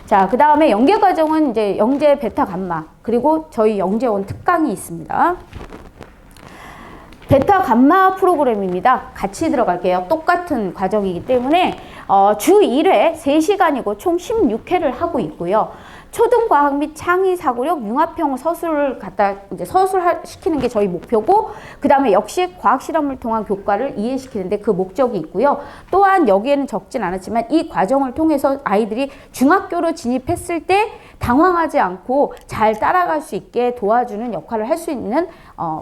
자, 그 다음에 영재 과정은 이제 영재 베타 감마 그리고 저희 영재원 특강이 있습니다. 베타 감마 프로그램입니다. 같이 들어갈게요. 똑같은 과정이기 때문에 주 1회 3시간이고 총 16회를 하고 있고요. 초등과학 및 창의사고력 융합형 서술을 갖다 이제 서술시키는 게 저희 목표고 그 다음에 역시 과학실험을 통한 교과를 이해시키는데 그 목적이 있고요. 또한 여기에는 적진 않았지만 이 과정을 통해서 아이들이 중학교로 진입했을 때 당황하지 않고 잘 따라갈 수 있게 도와주는 역할을 할 수 있는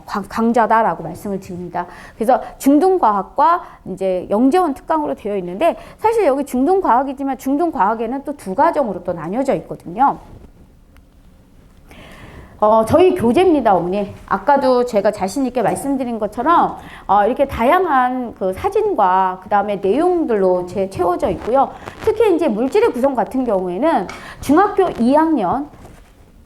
강좌다라고 말씀을 드립니다. 그래서 중등과학과 이제 영재원 특강으로 되어 있는데 사실 여기 중등과학이지만 중등과학에는 또 2과정으로 또 나뉘어져 있거든요. 저희 교재입니다, 어머니. 아까도 제가 자신 있게 말씀드린 것처럼 이렇게 다양한 그 사진과 그 다음에 내용들로 채워져 있고요. 특히 이제 물질의 구성 같은 경우에는 중학교 2학년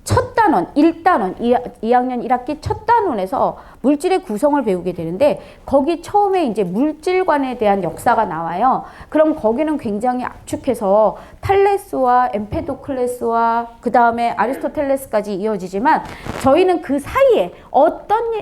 첫 단원, 1단원, 2학년 1학기 첫 단원에서 물질의 구성을 배우게 되는데 거기 처음에 이제 물질관에 대한 역사가 나와요. 그럼 거기는 굉장히 압축해서 탈레스와 엠페도클레스와 그 다음에 아리스토텔레스까지 이어지지만 저희는 그 사이에 어떤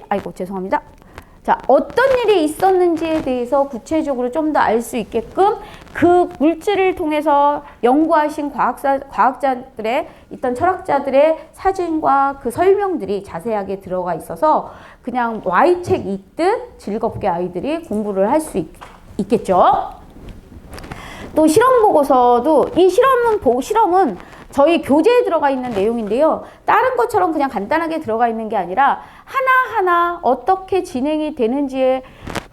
일이 있었는지에 대해서 구체적으로 좀 더 알 수 있게끔 그 물질을 통해서 연구하신 과학자들의 있던 철학자들의 사진과 그 설명들이 자세하게 들어가 있어서 그냥 Y책 읽듯 즐겁게 아이들이 공부를 할 수 있겠죠. 또 실험 보고서도 이 실험은 저희 교재에 들어가 있는 내용인데요. 다른 것처럼 그냥 간단하게 들어가 있는 게 아니라 하나하나 어떻게 진행이 되는지에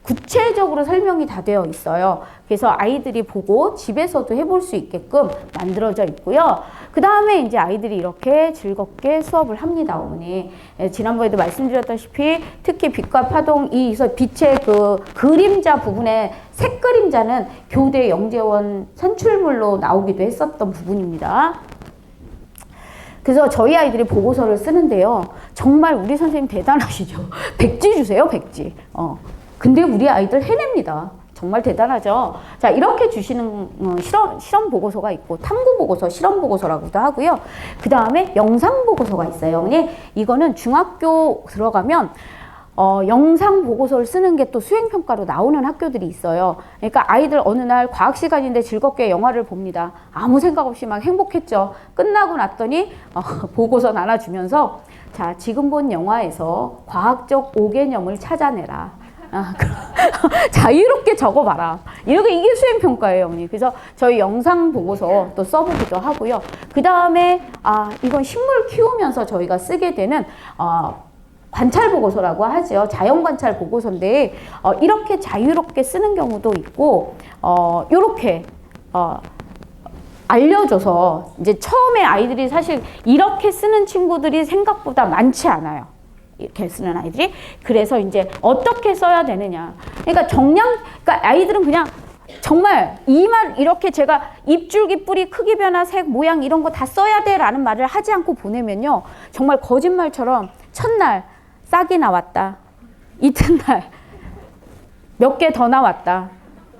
구체적으로 설명이 다 되어 있어요. 그래서 아이들이 보고 집에서도 해볼 수 있게끔 만들어져 있고요. 그 다음에 이제 아이들이 이렇게 즐겁게 수업을 합니다, 어머니. 지난번에도 말씀드렸다시피 특히 빛과 파동, 빛의 그 그림자 부분에 색 그림자는 교대 영재원 선출물로 나오기도 했었던 부분입니다. 그래서 저희 아이들이 보고서를 쓰는데요. 정말 우리 선생님 대단하시죠. 백지 주세요, 백지. 근데 우리 아이들 해냅니다. 정말 대단하죠. 자, 이렇게 주시는 실험 보고서가 있고 탐구 보고서, 실험 보고서라고도 하고요. 그 다음에 영상 보고서가 있어요. 어머니, 이거는 중학교 들어가면 영상 보고서를 쓰는 게 또 수행평가로 나오는 학교들이 있어요. 그러니까 아이들 어느 날 과학 시간인데 즐겁게 영화를 봅니다. 아무 생각 없이 막 행복했죠. 끝나고 났더니 보고서 나눠주면서 자, 지금 본 영화에서 과학적 오개념을 찾아내라. 자유롭게 적어봐라. 이게 수행평가예요, 어머니. 그래서 저희 영상 보고서 또 써보기도 하고요. 그 다음에 이건 식물 키우면서 저희가 쓰게 되는 관찰 보고서라고 하죠. 자연 관찰 보고서인데 이렇게 자유롭게 쓰는 경우도 있고 이렇게 알려줘서 이제 처음에 아이들이 사실 이렇게 쓰는 친구들이 생각보다 많지 않아요. 이렇게 쓰는 아이들이. 그래서 이제 어떻게 써야 되느냐. 그러니까 그러니까 아이들은 그냥 정말 이 말 이렇게 제가 잎줄기, 뿌리, 크기 변화, 색, 모양 이런 거 다 써야 돼 라는 말을 하지 않고 보내면요. 정말 거짓말처럼 첫날 싹이 나왔다. 이튿날 몇 개 더 나왔다.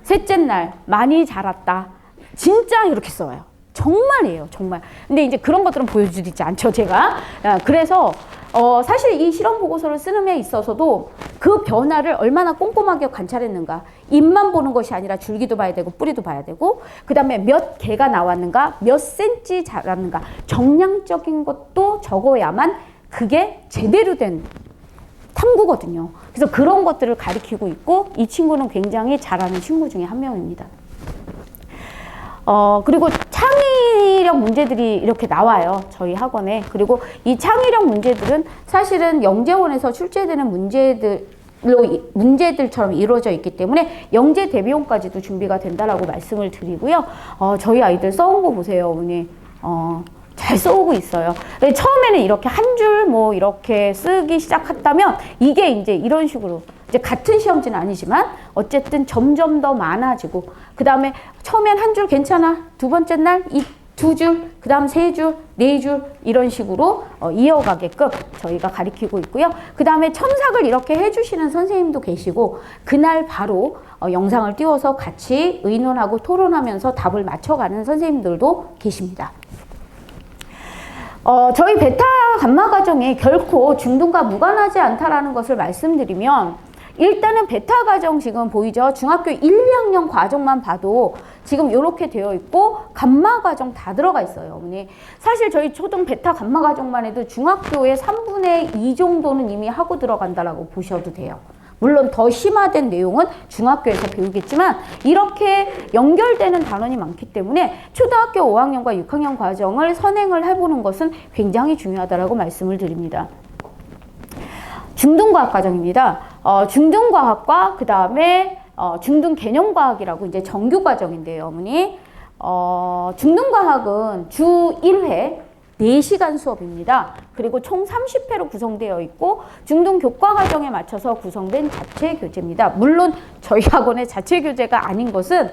셋째 날 많이 자랐다. 진짜 이렇게 써요. 정말이에요, 정말. 근데 이제 그런 것들은 보여주지 않죠, 제가. 그래서 사실 이 실험 보고서를 쓰는 데 있어서도 그 변화를 얼마나 꼼꼼하게 관찰했는가. 잎만 보는 것이 아니라 줄기도 봐야 되고 뿌리도 봐야 되고, 그 다음에 몇 개가 나왔는가, 몇 센치 자랐는가, 정량적인 것도 적어야만 그게 제대로 된 탐구거든요. 그래서 그런 것들을 가리키고 있고, 이 친구는 굉장히 잘하는 친구 중에 한 명입니다. 그리고 창의력 문제들이 이렇게 나와요, 저희 학원에. 그리고 이 창의력 문제들은 사실은 영재원에서 출제되는 문제들처럼 이루어져 있기 때문에 영재 대비용까지도 준비가 된다라고 말씀을 드리고요. 저희 아이들 써온 거 보세요, 어머니. 잘 써오고 있어요. 처음에는 이렇게 한 줄 뭐 이렇게 쓰기 시작했다면 이게 이제 이런 식으로 이제 같은 시험지는 아니지만 어쨌든 점점 더 많아지고, 그 다음에 처음엔 한 줄 괜찮아, 두 번째 날 두 줄, 그 다음 세 줄, 네 줄 이런 식으로 이어가게끔 저희가 가리키고 있고요. 그 다음에 첨삭을 이렇게 해주시는 선생님도 계시고, 그날 바로 영상을 띄워서 같이 의논하고 토론하면서 답을 맞춰가는 선생님들도 계십니다. 저희 베타 감마 과정이 결코 중등과 무관하지 않다라는 것을 말씀드리면, 일단은 베타 과정 지금 보이죠? 중학교 1, 2학년 과정만 봐도 지금 이렇게 되어 있고 감마 과정 다 들어가 있어요, 어머니. 사실 저희 초등 베타 감마 과정만 해도 중학교의 3분의 2 정도는 이미 하고 들어간다라고 보셔도 돼요. 물론 더 심화된 내용은 중학교에서 배우겠지만 이렇게 연결되는 단원이 많기 때문에 초등학교 5학년과 6학년 과정을 선행을 해보는 것은 굉장히 중요하다라고 말씀을 드립니다. 중등과학 과정입니다. 중등과학과 그 다음에 중등 개념과학이라고 이제 정규 과정인데요, 어머니. 중등과학은 주 1회 4시간 수업입니다. 그리고 총 30회로 구성되어 있고 중등 교과 과정에 맞춰서 구성된 자체 교재입니다. 물론 저희 학원의 자체 교재가 아닌 것은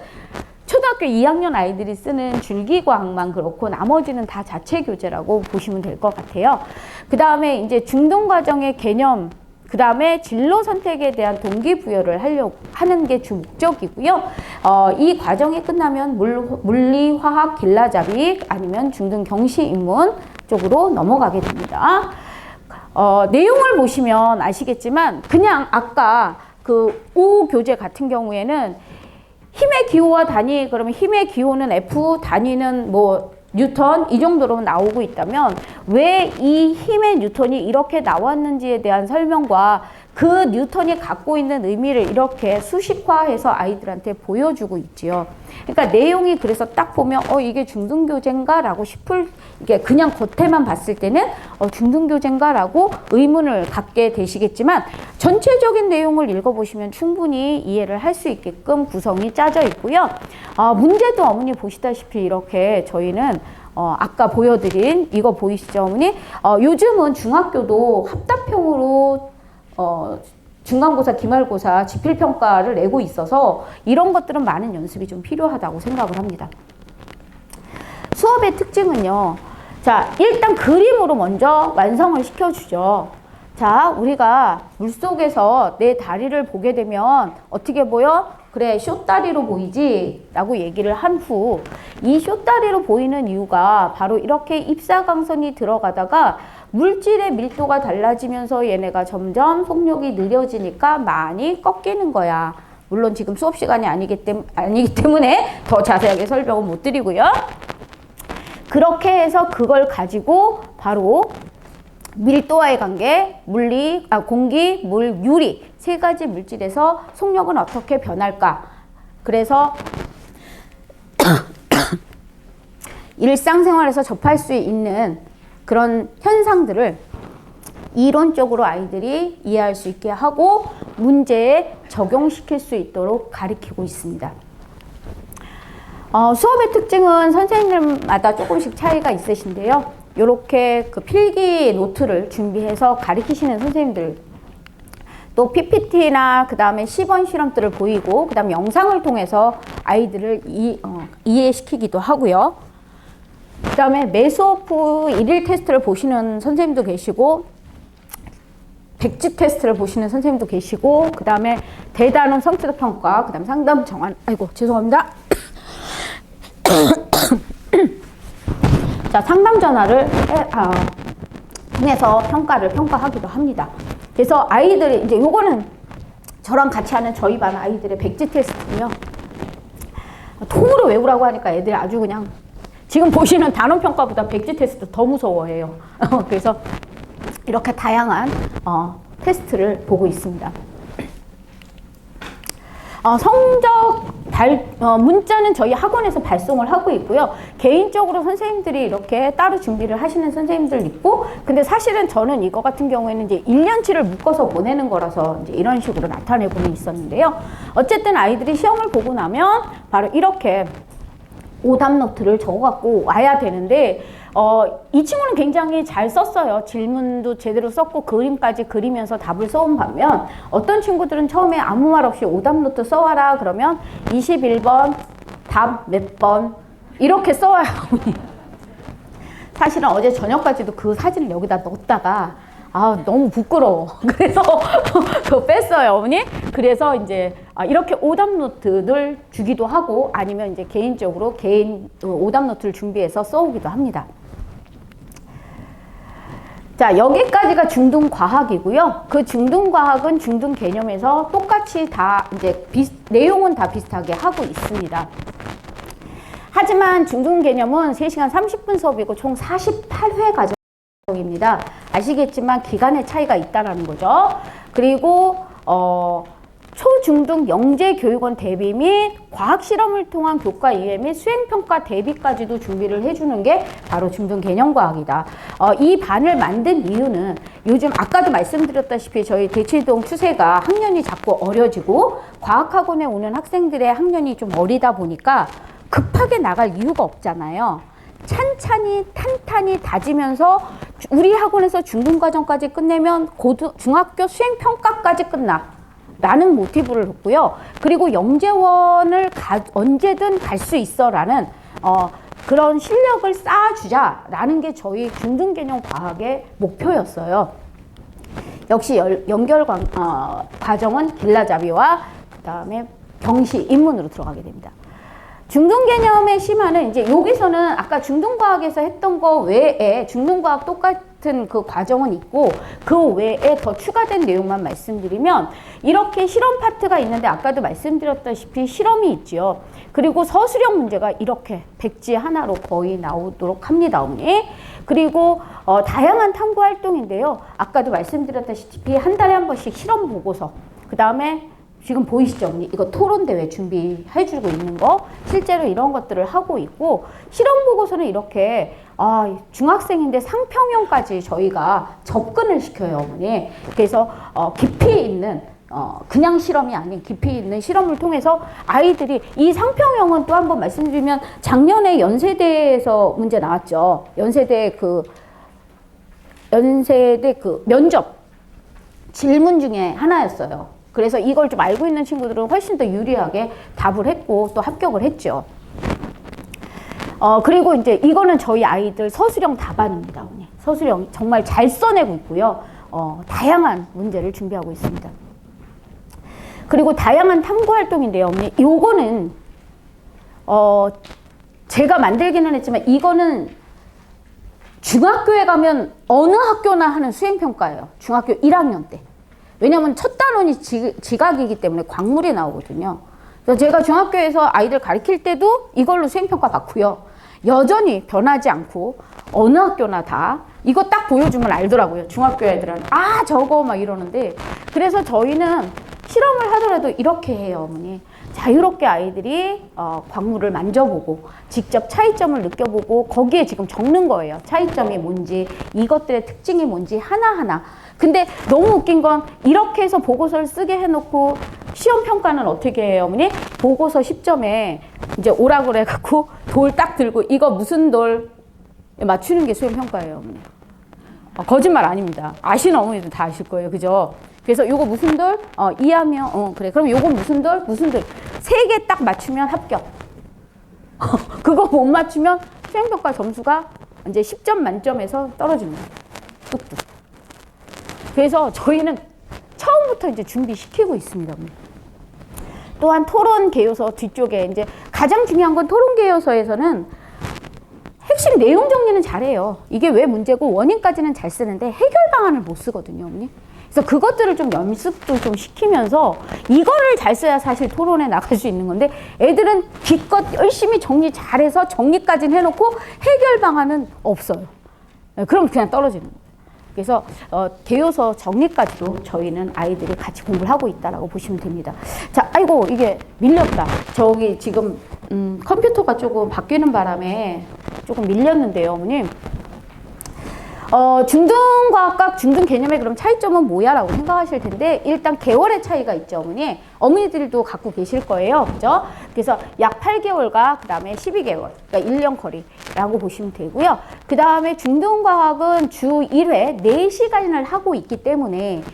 초등학교 2학년 아이들이 쓰는 줄기과학만 그렇고 나머지는 다 자체 교재라고 보시면 될 것 같아요. 그 다음에 이제 중등 과정의 개념, 그 다음에 진로 선택에 대한 동기부여를 하는 게 주 목적이고요. 이 과정이 끝나면 물리, 화학, 길라잡이 아니면 중등 경시인문 쪽으로 넘어가게 됩니다. 내용을 보시면 아시겠지만 그냥 아까 그 5 교재 같은 경우에는 힘의 기호와 단위, 그러면 힘의 기호는 F, 단위는 뭐 뉴턴 이 정도로 나오고 있다면 왜 이 힘의 뉴턴이 이렇게 나왔는지에 대한 설명과 그 뉴턴이 갖고 있는 의미를 이렇게 수식화해서 아이들한테 보여주고 있지요. 그러니까 내용이 그래서 딱 보면 이게 중등교재인가 라고 싶을, 이게 그냥 겉에만 봤을 때는 중등교재인가 라고 의문을 갖게 되시겠지만 전체적인 내용을 읽어보시면 충분히 이해를 할 수 있게끔 구성이 짜져 있고요. 문제도 어머니 보시다시피 이렇게 저희는 아까 보여드린 이거 보이시죠, 어머니? 요즘은 중학교도 합답형으로 중간고사, 기말고사, 지필평가를 내고 있어서 이런 것들은 많은 연습이 좀 필요하다고 생각을 합니다. 수업의 특징은요. 자, 일단 그림으로 먼저 완성을 시켜주죠. 자, 우리가 물속에서 내 다리를 보게 되면 어떻게 보여? 그래, 숏다리로 보이지? 라고 얘기를 한 후 이 숏다리로 보이는 이유가 바로 이렇게 입사광선이 들어가다가 물질의 밀도가 달라지면서 얘네가 점점 속력이 느려지니까 많이 꺾이는 거야. 물론 지금 수업 시간이 아니기 때문에 더 자세하게 설명은 못 드리고요. 그렇게 해서 그걸 가지고 바로 밀도와의 관계, 공기, 물, 유리 세 가지 물질에서 속력은 어떻게 변할까? 그래서 일상생활에서 접할 수 있는 그런 현상들을 이론적으로 아이들이 이해할 수 있게 하고 문제에 적용시킬 수 있도록 가르치고 있습니다. 수업의 특징은 선생님마다 조금씩 차이가 있으신데요. 이렇게 그 필기 노트를 준비해서 가르치시는 선생님들, 또 PPT나 그 다음에 시범 실험들을 보이고 그 다음에 영상을 통해서 아이들을 이해시키기도 하고요. 그 다음에 매수오프 1일 테스트를 보시는 선생님도 계시고 백지 테스트를 보시는 선생님도 계시고 그 다음에 대단원 성취도 평가, 그 다음에 상담 정한, 죄송합니다. 자, 상담 전화를 통해서 평가하기도 합니다. 그래서 아이들이 이제 요거는 저랑 같이 하는 저희 반 아이들의 백지 테스트고요. 통으로 외우라고 하니까 애들이 아주 그냥 지금 보시는 단원 평가보다 백지 테스트 더 무서워해요. 그래서 이렇게 다양한 테스트를 보고 있습니다. 문자는 저희 학원에서 발송을 하고 있고요. 개인적으로 선생님들이 이렇게 따로 준비를 하시는 선생님들 있고, 근데 사실은 저는 이거 같은 경우에는 이제 1년치를 묶어서 보내는 거라서 이제 이런 식으로 나타내고는 있었는데요. 어쨌든 아이들이 시험을 보고 나면 바로 이렇게 오답 노트를 적어갖고 와야 되는데, 이 친구는 굉장히 잘 썼어요. 질문도 제대로 썼고 그림까지 그리면서 답을 써온 반면 어떤 친구들은 처음에 아무 말 없이 오답 노트 써와라 그러면 21번 답 몇 번 이렇게 써와요. 사실은 어제 저녁까지도 그 사진을 여기다 넣었다가 너무 부끄러워. 그래서 그거 뺐어요, 어머니. 그래서 이제 이렇게 오답 노트를 주기도 하고 아니면 이제 개인적으로 오답 노트를 준비해서 써오기도 합니다. 자, 여기까지가 중등과학이고요. 그 중등과학은 중등개념에서 똑같이 다 이제 내용은 다 비슷하게 하고 있습니다. 하지만 중등개념은 3시간 30분 수업이고 총 48회 과정입니다. 아시겠지만 기간의 차이가 있다는 거죠. 그리고 초중등 영재교육원 대비 및 과학실험을 통한 교과 이해 및 수행평가 대비까지도 준비를 해주는 게 바로 중등개념과학이다. 이 반을 만든 이유는 요즘 아까도 말씀드렸다시피 저희 대치동 추세가 학년이 자꾸 어려지고 과학학원에 오는 학생들의 학년이 좀 어리다 보니까 급하게 나갈 이유가 없잖아요. 찬찬히 탄탄히 다지면서 우리 학원에서 중등과정까지 끝내면 중학교 수행평가까지 끝나. 라는 모티브를 뒀고요. 그리고 영재원을 언제든 갈 수 있어 라는 그런 실력을 쌓아주자라는 게 저희 중등개념 과학의 목표였어요. 역시 연결 과정은 길라잡이와 그 다음에 병시 입문으로 들어가게 됩니다. 중등개념의 심화는 이제 여기서는 아까 중등과학에서 했던 거 외에 중등과학 똑같은 그 과정은 있고 그 외에 더 추가된 내용만 말씀드리면 이렇게 실험 파트가 있는데 아까도 말씀드렸다시피 실험이 있죠. 그리고 서술형 문제가 이렇게 백지 하나로 거의 나오도록 합니다, 어머니. 그리고 다양한 탐구 활동인데요. 아까도 말씀드렸다시피 한 달에 한 번씩 실험 보고서, 그 다음에 지금 보이시죠? 이거 토론대회 준비해주고 있는 거 실제로 이런 것들을 하고 있고 실험 보고서는 이렇게 중학생인데 상평형까지 저희가 접근을 시켜요, 어머니. 그래서 깊이 있는 그냥 실험이 아닌 깊이 있는 실험을 통해서 아이들이 이 상평형은 또 한번 말씀드리면 작년에 연세대에서 문제 나왔죠. 연세대 그 면접 질문 중에 하나였어요. 그래서 이걸 좀 알고 있는 친구들은 훨씬 더 유리하게 답을 했고 또 합격을 했죠. 그리고 이제 이거는 저희 아이들 서술형 답안입니다, 어머니. 서술형 정말 잘 써내고 있고요. 다양한 문제를 준비하고 있습니다. 그리고 다양한 탐구 활동인데요, 어머니. 요거는 제가 만들기는 했지만 이거는 중학교에 가면 어느 학교나 하는 수행평가예요. 중학교 1학년 때. 왜냐면 첫 단원이 지각이기 때문에 광물이 나오거든요. 그래서 제가 중학교에서 아이들 가르칠 때도 이걸로 수행평가 받고요. 여전히 변하지 않고 어느 학교나 다 이거 딱 보여주면 알더라고요. 중학교 애들은 저거 막 이러는데, 그래서 저희는 실험을 하더라도 이렇게 해요, 어머니. 자유롭게 아이들이 광물을 만져보고 직접 차이점을 느껴보고 거기에 지금 적는 거예요. 차이점이 뭔지, 이것들의 특징이 뭔지 하나하나. 근데 너무 웃긴 건 이렇게 해서 보고서를 쓰게 해놓고 시험 평가는 어떻게 해요, 어머니? 보고서 10점에 이제 오라고 그래갖고 돌 딱 들고 이거 무슨 돌 맞추는 게 수행 평가예요, 어머니. 거짓말 아닙니다. 아시는 어머니들 다 아실 거예요, 그죠? 그래서 요거 무슨 돌? 이하면 그래. 그럼 요거 무슨 돌? 무슨 돌? 3개 딱 맞추면 합격. 그거 못 맞추면 수행평가 점수가 이제 10점 만점에서 떨어집니다. 뚝뚝. 그래서 저희는 처음부터 이제 준비시키고 있습니다. 또한 토론 개요서 뒤쪽에 이제 가장 중요한 건 토론 개요서에서는 핵심 조금씩 내용 정리는 잘해요. 이게 왜 문제고 원인까지는 잘 쓰는데 해결 방안을 못 쓰거든요, 어머니. 그래서 그것들을 좀 연습도 좀 시키면서 이거를 잘 써야 사실 토론에 나갈 수 있는 건데 애들은 기껏 열심히 정리 잘해서 정리까지는 해놓고 해결 방안은 없어요. 그럼 그냥 떨어지는 거예요. 그래서 개요서 정리까지도 저희는 아이들이 같이 공부를 하고 있다라고 보시면 됩니다. 자, 아이고 이게 밀렸다. 저기 지금 컴퓨터가 조금 바뀌는 바람에 조금 밀렸는데요, 어머님. 중등과학과 중등개념의 그럼 차이점은 뭐야? 라고 생각하실 텐데 일단 개월의 차이가 있죠, 어머니. 어머니들도 갖고 계실 거예요. 그죠? 그래서 약 8개월과 그 다음에 12개월, 그러니까 1년 거리라고 보시면 되고요. 그 다음에 중등과학은 주 1회 4시간을 하고 있기 때문에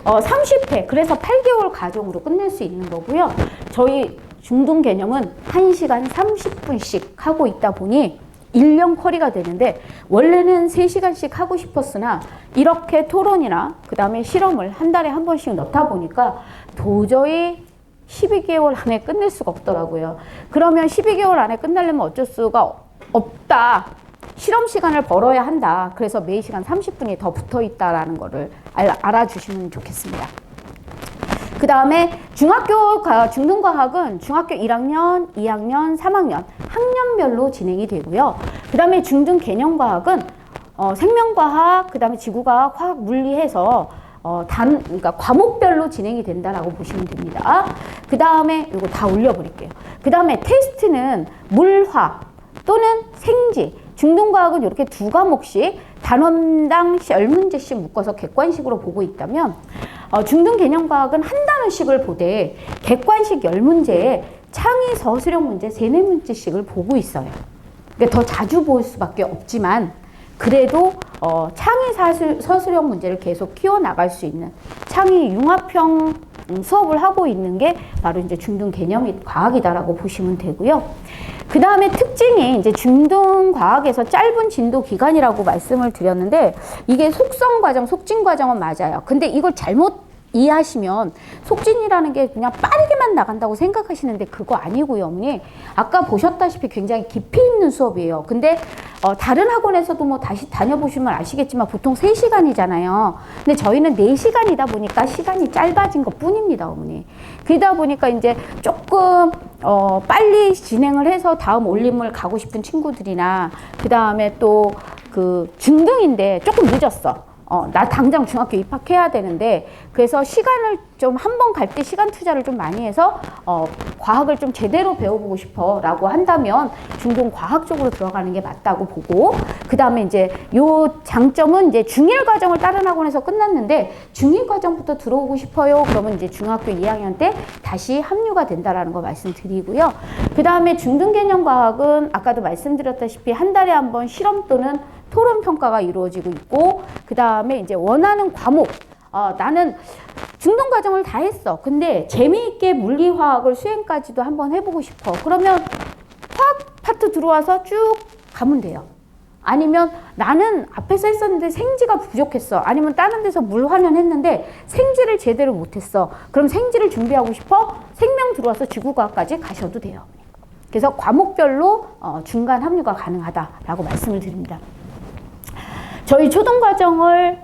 30회, 그래서 8개월 과정으로 끝낼 수 있는 거고요. 저희 중등개념은 1시간 30분씩 하고 있다 보니 1년 커리가 되는데 원래는 3시간씩 하고 싶었으나 이렇게 토론이나 그 다음에 실험을 한 달에 한 번씩 넣다 보니까 도저히 12개월 안에 끝낼 수가 없더라고요. 그러면 12개월 안에 끝내려면 어쩔 수가 없다. 실험 시간을 벌어야 한다. 그래서 매 시간 30분이 더 붙어 있다라는 거를 알아주시면 좋겠습니다. 그 다음에 중등과학은 중학교 1학년, 2학년, 3학년 학년별로 진행이 되고요. 그 다음에 중등개념과학은 생명과학, 그 다음에 지구과학, 화학, 물리해서 그러니까 과목별로 진행이 된다라고 보시면 됩니다. 그 다음에 이거 다 올려버릴게요. 그 다음에 테스트는 물화 또는 생지, 중등과학은 이렇게 2과목씩 단원당 10문제씩 묶어서 객관식으로 보고 있다면 중등개념과학은 한 단원씩을 보되 객관식 10문제에 창의 서술형 문제 3-4문제씩을 보고 있어요. 그러니까 더 자주 볼 수밖에 없지만 그래도 창의 서술형 문제를 계속 키워나갈 수 있는 창의 융합형 수업을 하고 있는 게 바로 이제 중등개념 과학이다라고 보시면 되고요. 그 다음에 특징이 이제 중등과학에서 짧은 진도 기간이라고 말씀을 드렸는데 이게 속성과정, 속진과정은 맞아요. 근데 이걸 잘못 이해하시면 속진이라는 게 그냥 빠르게만 나간다고 생각하시는데 그거 아니고요, 어머니. 아까 보셨다시피 굉장히 깊이 있는 수업이에요. 근데 다른 학원에서도 뭐 다시 다녀보시면 아시겠지만 보통 3시간이잖아요. 근데 저희는 4시간이다 보니까 시간이 짧아진 것 뿐입니다, 어머니. 그러다 보니까 이제 조금 빨리 진행을 해서 다음 올림을 가고 싶은 친구들이나 그 다음에 또 그 중등인데 조금 늦었어. 나 당장 중학교 입학해야 되는데 그래서 시간을 좀 한 번 갈 때 시간 투자를 좀 많이 해서 과학을 좀 제대로 배워보고 싶어 라고 한다면 중등 과학 쪽으로 들어가는 게 맞다고 보고 그 다음에 이제 요 장점은 이제 중1 과정을 다른 학원에서 끝났는데 중2 과정부터 들어오고 싶어요. 그러면 이제 중학교 2학년 때 다시 합류가 된다라는 거 말씀드리고요. 그 다음에 중등 개념 과학은 아까도 말씀드렸다시피 한 달에 한 번 실험 또는 토론 평가가 이루어지고 있고 그 다음에 이제 원하는 과목 나는 중등 과정을 다 했어. 근데 재미있게 물리화학을 수행까지도 한번 해보고 싶어. 그러면 화학 파트 들어와서 쭉 가면 돼요. 아니면 나는 앞에서 했었는데 생지가 부족했어. 아니면 다른 데서 물환원 했는데 생지를 제대로 못했어. 그럼 생지를 준비하고 싶어? 생명 들어와서 지구과학까지 가셔도 돼요. 그래서 과목별로 중간 합류가 가능하다라고 말씀을 드립니다. 저희 초등과정을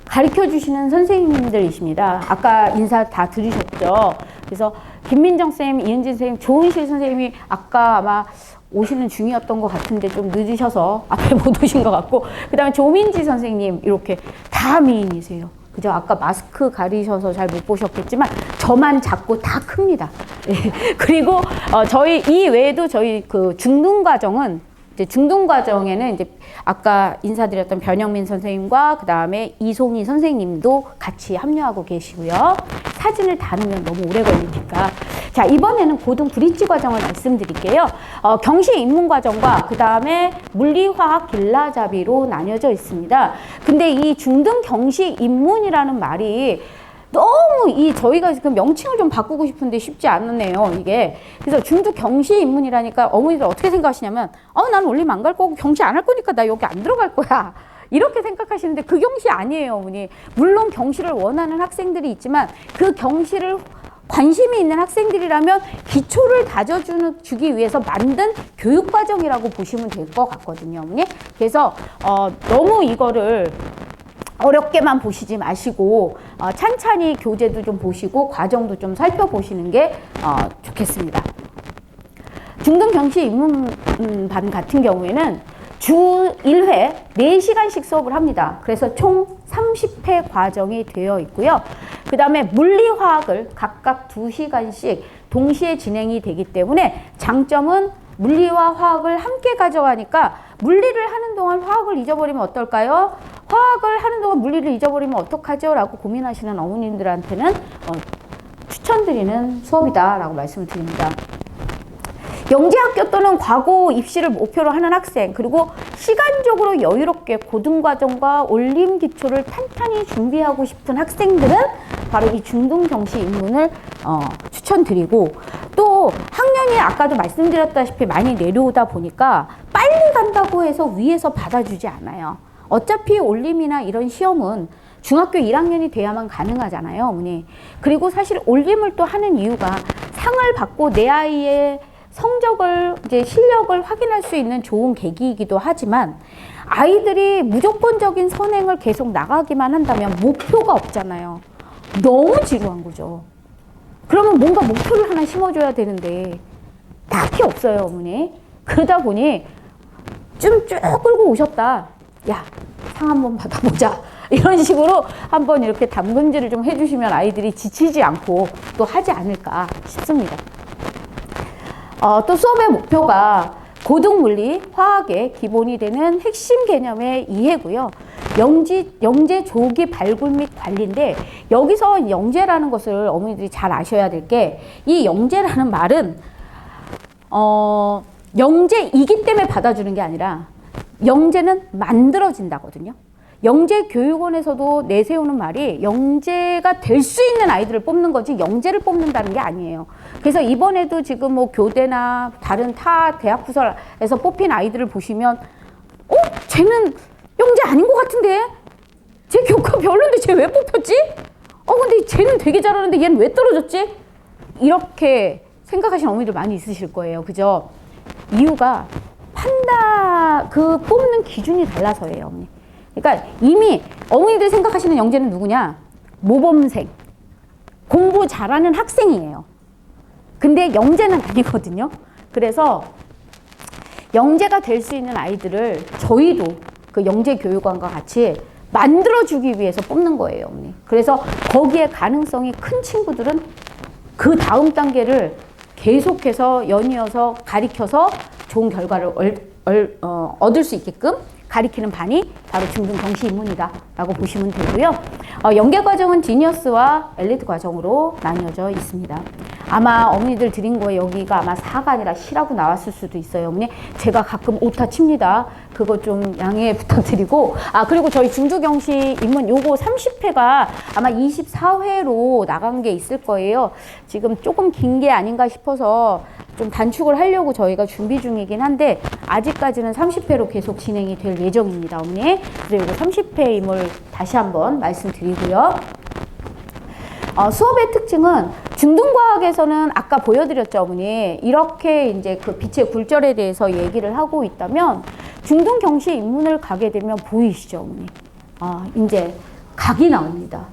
가르쳐 주시는 선생님들이십니다. 아까 인사 다 들으셨죠? 그래서 김민정 쌤, 이은진 쌤, 조은실 선생님이 아까 아마 오시는 중이었던 것 같은데 좀 늦으셔서 앞에 못 오신 것 같고 그 다음에 조민지 선생님 이렇게 다 미인이세요. 그죠? 아까 마스크 가리셔서 잘 못 보셨겠지만 저만 작고 다 큽니다. 그리고 저희 이 외에도 저희 그 중등과정은 이제 중등과정에는 이제 아까 인사드렸던 변영민 선생님과 그 다음에 이송희 선생님도 같이 합류하고 계시고요. 사진을 다 넣으면 너무 오래 걸리니까. 자, 이번에는 고등 브릿지 과정을 말씀드릴게요. 경시 입문 과정과 그 다음에 물리화학 길라잡이로 나뉘어져 있습니다. 근데 이 중등 경시 입문이라는 말이 너무 저희가 지금 명칭을 좀 바꾸고 싶은데 쉽지 않네요, 이게. 그래서 중등 경시 입문이라니까 어머니들 어떻게 생각하시냐면, 난 올림 안 갈 거고 경시 안 할 거니까 나 여기 안 들어갈 거야. 이렇게 생각하시는데 그 경시 아니에요, 어머니. 물론 경시를 원하는 학생들이 있지만 그 경시를 관심이 있는 학생들이라면 기초를 다져주기 위해서 만든 교육과정이라고 보시면 될 것 같거든요, 어머니. 그래서 너무 이거를 어렵게만 보시지 마시고 찬찬히 교재도 좀 보시고 과정도 좀 살펴보시는 게 좋겠습니다. 중등경시 입문반 같은 경우에는 주 1회 4시간씩 수업을 합니다. 그래서 총 30회 과정이 되어 있고요. 그 다음에 물리화학을 각각 2시간씩 동시에 진행이 되기 때문에 장점은 물리와 화학을 함께 가져가니까 물리를 하는 동안 화학을 잊어버리면 어떨까요? 화학을 하는 동안 물리를 잊어버리면 어떡하죠? 라고 고민하시는 어머님들한테는 추천드리는 수업이다 라고 말씀을 드립니다. 영재학교 또는 과고 입시를 목표로 하는 학생, 그리고 시간적으로 여유롭게 고등과정과 올림 기초를 탄탄히 준비하고 싶은 학생들은 바로 이 중등경시 입문을 추천드리고, 또 학년이 아까도 말씀드렸다시피 많이 내려오다 보니까 빨리 간다고 해서 위에서 받아주지 않아요. 어차피 올림이나 이런 시험은 중학교 1학년이 돼야만 가능하잖아요, 어머니. 그리고 사실 올림을 또 하는 이유가 상을 받고 내 아이의 성적을, 이제 실력을 확인할 수 있는 좋은 계기이기도 하지만, 아이들이 무조건적인 선행을 계속 나가기만 한다면 목표가 없잖아요. 너무 지루한 거죠. 그러면 뭔가 목표를 하나 심어줘야 되는데 딱히 없어요, 어머니. 그러다 보니 좀 쭉 끌고 오셨다. 야, 상 한번 받아보자. 이런 식으로 한번 이렇게 담금질을 좀 해주시면 아이들이 지치지 않고 또 하지 않을까 싶습니다. 또 수업의 목표가 고등물리, 화학의 기본이 되는 핵심 개념의 이해고요. 영재 조기 발굴 및 관리인데, 여기서 영재라는 것을 어머니들이 잘 아셔야 될 게, 이 영재라는 말은 영재이기 때문에 받아주는 게 아니라 영재는 만들어진다거든요. 영재교육원에서도 내세우는 말이 영재가 될 수 있는 아이들을 뽑는 거지 영재를 뽑는다는 게 아니에요. 그래서 이번에도 지금 뭐 교대나 다른 타 대학 부설에서 뽑힌 아이들을 보시면 쟤는 영재 아닌 것 같은데? 쟤 교과 별론데 쟤 왜 뽑혔지? 근데 쟤는 되게 잘하는데 얘는 왜 떨어졌지? 이렇게 생각하시는 어머니들 많이 있으실 거예요. 그죠? 이유가 그 뽑는 기준이 달라서예요, 어머니. 그러니까 이미 어머니들 생각하시는 영재는 누구냐? 모범생, 공부 잘하는 학생이에요. 근데 영재는 아니거든요. 그래서 영재가 될 수 있는 아이들을 저희도 그 영재교육원과 같이 만들어주기 위해서 뽑는 거예요, 어머니. 그래서 거기에 가능성이 큰 친구들은 그 다음 단계를 계속해서 연이어서 가리켜서 좋은 결과를 얻을 수 있게끔 가리키는 반이 바로 중등경시 입문이다 라고 보시면 되고요. 연계 과정은 지니어스와 엘리트 과정으로 나뉘어져 있습니다. 아마 어머니들 드린 거에 여기가 아마 4가 아니라 C라고 나왔을 수도 있어요, 어머니. 제가 가끔 오타 칩니다. 그거 좀 양해 부탁드리고, 그리고 저희 중등경시 입문 요거 30회가 아마 24회로 나간 게 있을 거예요. 지금 조금 긴 게 아닌가 싶어서 좀 단축을 하려고 저희가 준비 중이긴 한데, 아직까지는 30회로 계속 진행이 될 예정입니다, 어머니. 그리고 30회임을 다시 한번 말씀드리고요. 수업의 특징은 중등과학에서는 아까 보여드렸죠, 어머니. 이렇게 이제 그 빛의 굴절에 대해서 얘기를 하고 있다면, 중등경시 입문을 가게 되면 보이시죠, 어머니. 이제 각이 나옵니다.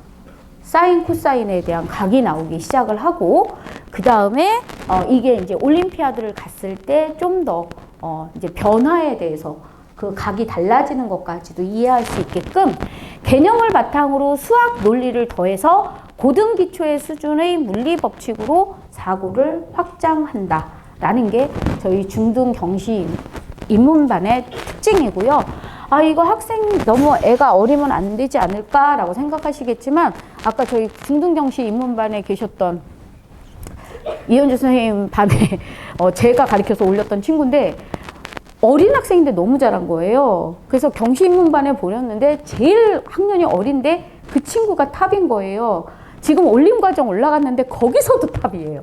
사인, 코사인에 대한 각이 나오기 시작을 하고, 그 다음에 이게 이제 올림피아드를 갔을 때 좀 더 이제 변화에 대해서 그 각이 달라지는 것까지도 이해할 수 있게끔 개념을 바탕으로 수학 논리를 더해서 고등 기초의 수준의 물리 법칙으로 사고를 확장한다 라는 게 저희 중등 경시 입문반의 특징이고요. 이거 학생 너무 애가 어리면 안 되지 않을까 라고 생각하시겠지만, 아까 저희 중등 경시 입문반에 계셨던 이현주 선생님 반에 제가 가르쳐서 올렸던 친구인데, 어린 학생인데 너무 잘한 거예요. 그래서 경시 입문반에 보냈는데 제일 학년이 어린데 그 친구가 탑인 거예요. 지금 올림 과정 올라갔는데 거기서도 탑이에요.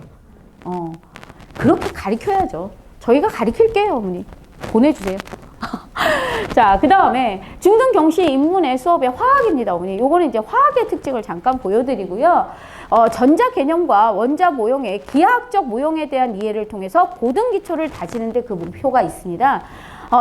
그렇게 가르쳐야죠. 저희가 가르칠게요, 어머니. 보내주세요. 자, 그 다음에 중등경시 인문의 수업의 화학입니다, 어머니. 요거는 이제 화학의 특징을 잠깐 보여드리고요. 전자 개념과 원자 모형의 기하학적 모형에 대한 이해를 통해서 고등 기초를 다지는데 그 목표가 있습니다.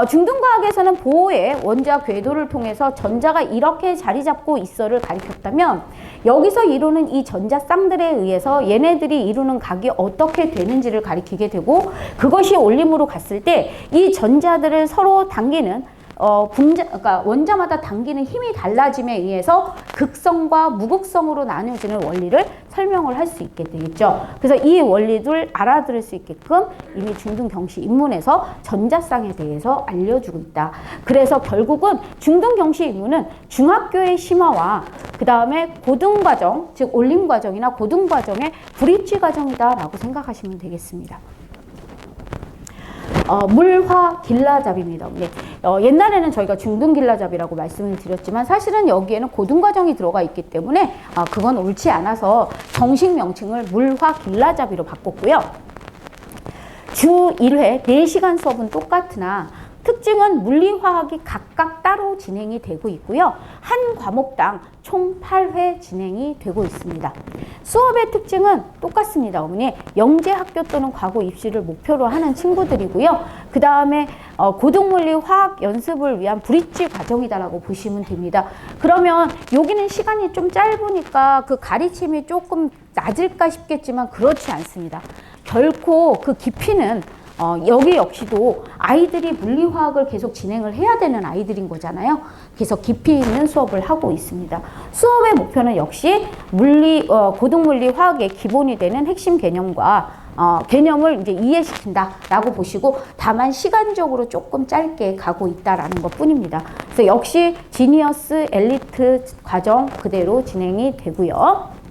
중등과학에서는 보호의 원자 궤도를 통해서 전자가 이렇게 자리 잡고 있어를 가리켰다면 여기서 이루는 이 전자 쌍들에 의해서 얘네들이 이루는 각이 어떻게 되는지를 가리키게 되고 그것이 올림으로 갔을 때 이 전자들을 서로 당기는 그러니까 원자마다 당기는 힘이 달라짐에 의해서 극성과 무극성으로 나뉘어지는 원리를 설명을 할 수 있게 되겠죠. 그래서 이 원리를 알아들을 수 있게끔 이미 중등경시 인문에서 전자쌍에 대해서 알려주고 있다. 그래서 결국은 중등경시 인문은 중학교의 심화와 그 다음에 고등과정, 즉 올림과정이나 고등과정의 브릿지 과정이다라고 생각하시면 되겠습니다. 물화 길라잡이입니다. 네. 옛날에는 저희가 중등 길라잡이라고 말씀을 드렸지만 사실은 여기에는 고등 과정이 들어가 있기 때문에 그건 옳지 않아서 정식 명칭을 물화 길라잡이로 바꿨고요. 주 1회 4시간 수업은 똑같으나 특징은 물리화학이 각각 따로 진행이 되고 있고요. 한 과목당 총 8회 진행이 되고 있습니다. 수업의 특징은 똑같습니다, 어머니. 영재학교 또는 과거 입시를 목표로 하는 친구들이고요. 그 다음에 고등물리 화학 연습을 위한 브릿지 과정이다라고 보시면 됩니다. 그러면 여기는 시간이 좀 짧으니까 그 가르침이 조금 낮을까 싶겠지만 그렇지 않습니다. 결코 그 깊이는 여기 역시도 아이들이 물리화학을 계속 진행을 해야 되는 아이들인 거잖아요. 그래서 깊이 있는 수업을 하고 있습니다. 수업의 목표는 역시 고등물리 화학의 기본이 되는 핵심 개념과 개념을 이제 이해시킨다라고 보시고 다만 시간적으로 조금 짧게 가고 있다라는 것 뿐입니다. 그래서 역시 지니어스 엘리트 과정 그대로 진행이 되고요.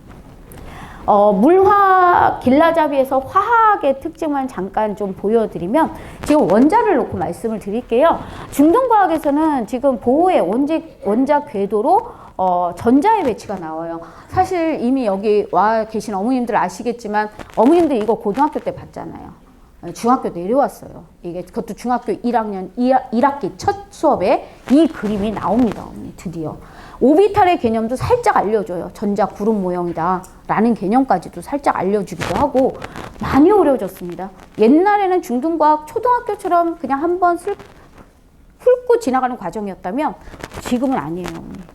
물화 길라잡이에서 화학의 특징만 잠깐 좀 보여드리면 지금 원자를 놓고 말씀을 드릴게요. 중등과학에서는 지금 보호의 원자 궤도로 전자의 배치가 나와요. 사실 이미 여기 와 계신 어머님들 아시겠지만 어머님들 이거 고등학교 때 봤잖아요. 중학교 내려왔어요. 이게 그것도 중학교 1학년 1학기 첫 수업에 이 그림이 나옵니다, 어머니. 드디어. 오비탈의 개념도 살짝 알려줘요. 전자 구름 모형이다 라는 개념까지도 살짝 알려주기도 하고 많이 어려워졌습니다. 옛날에는 중등과학 초등학교처럼 그냥 한번 훑고 지나가는 과정이었다면 지금은 아니에요.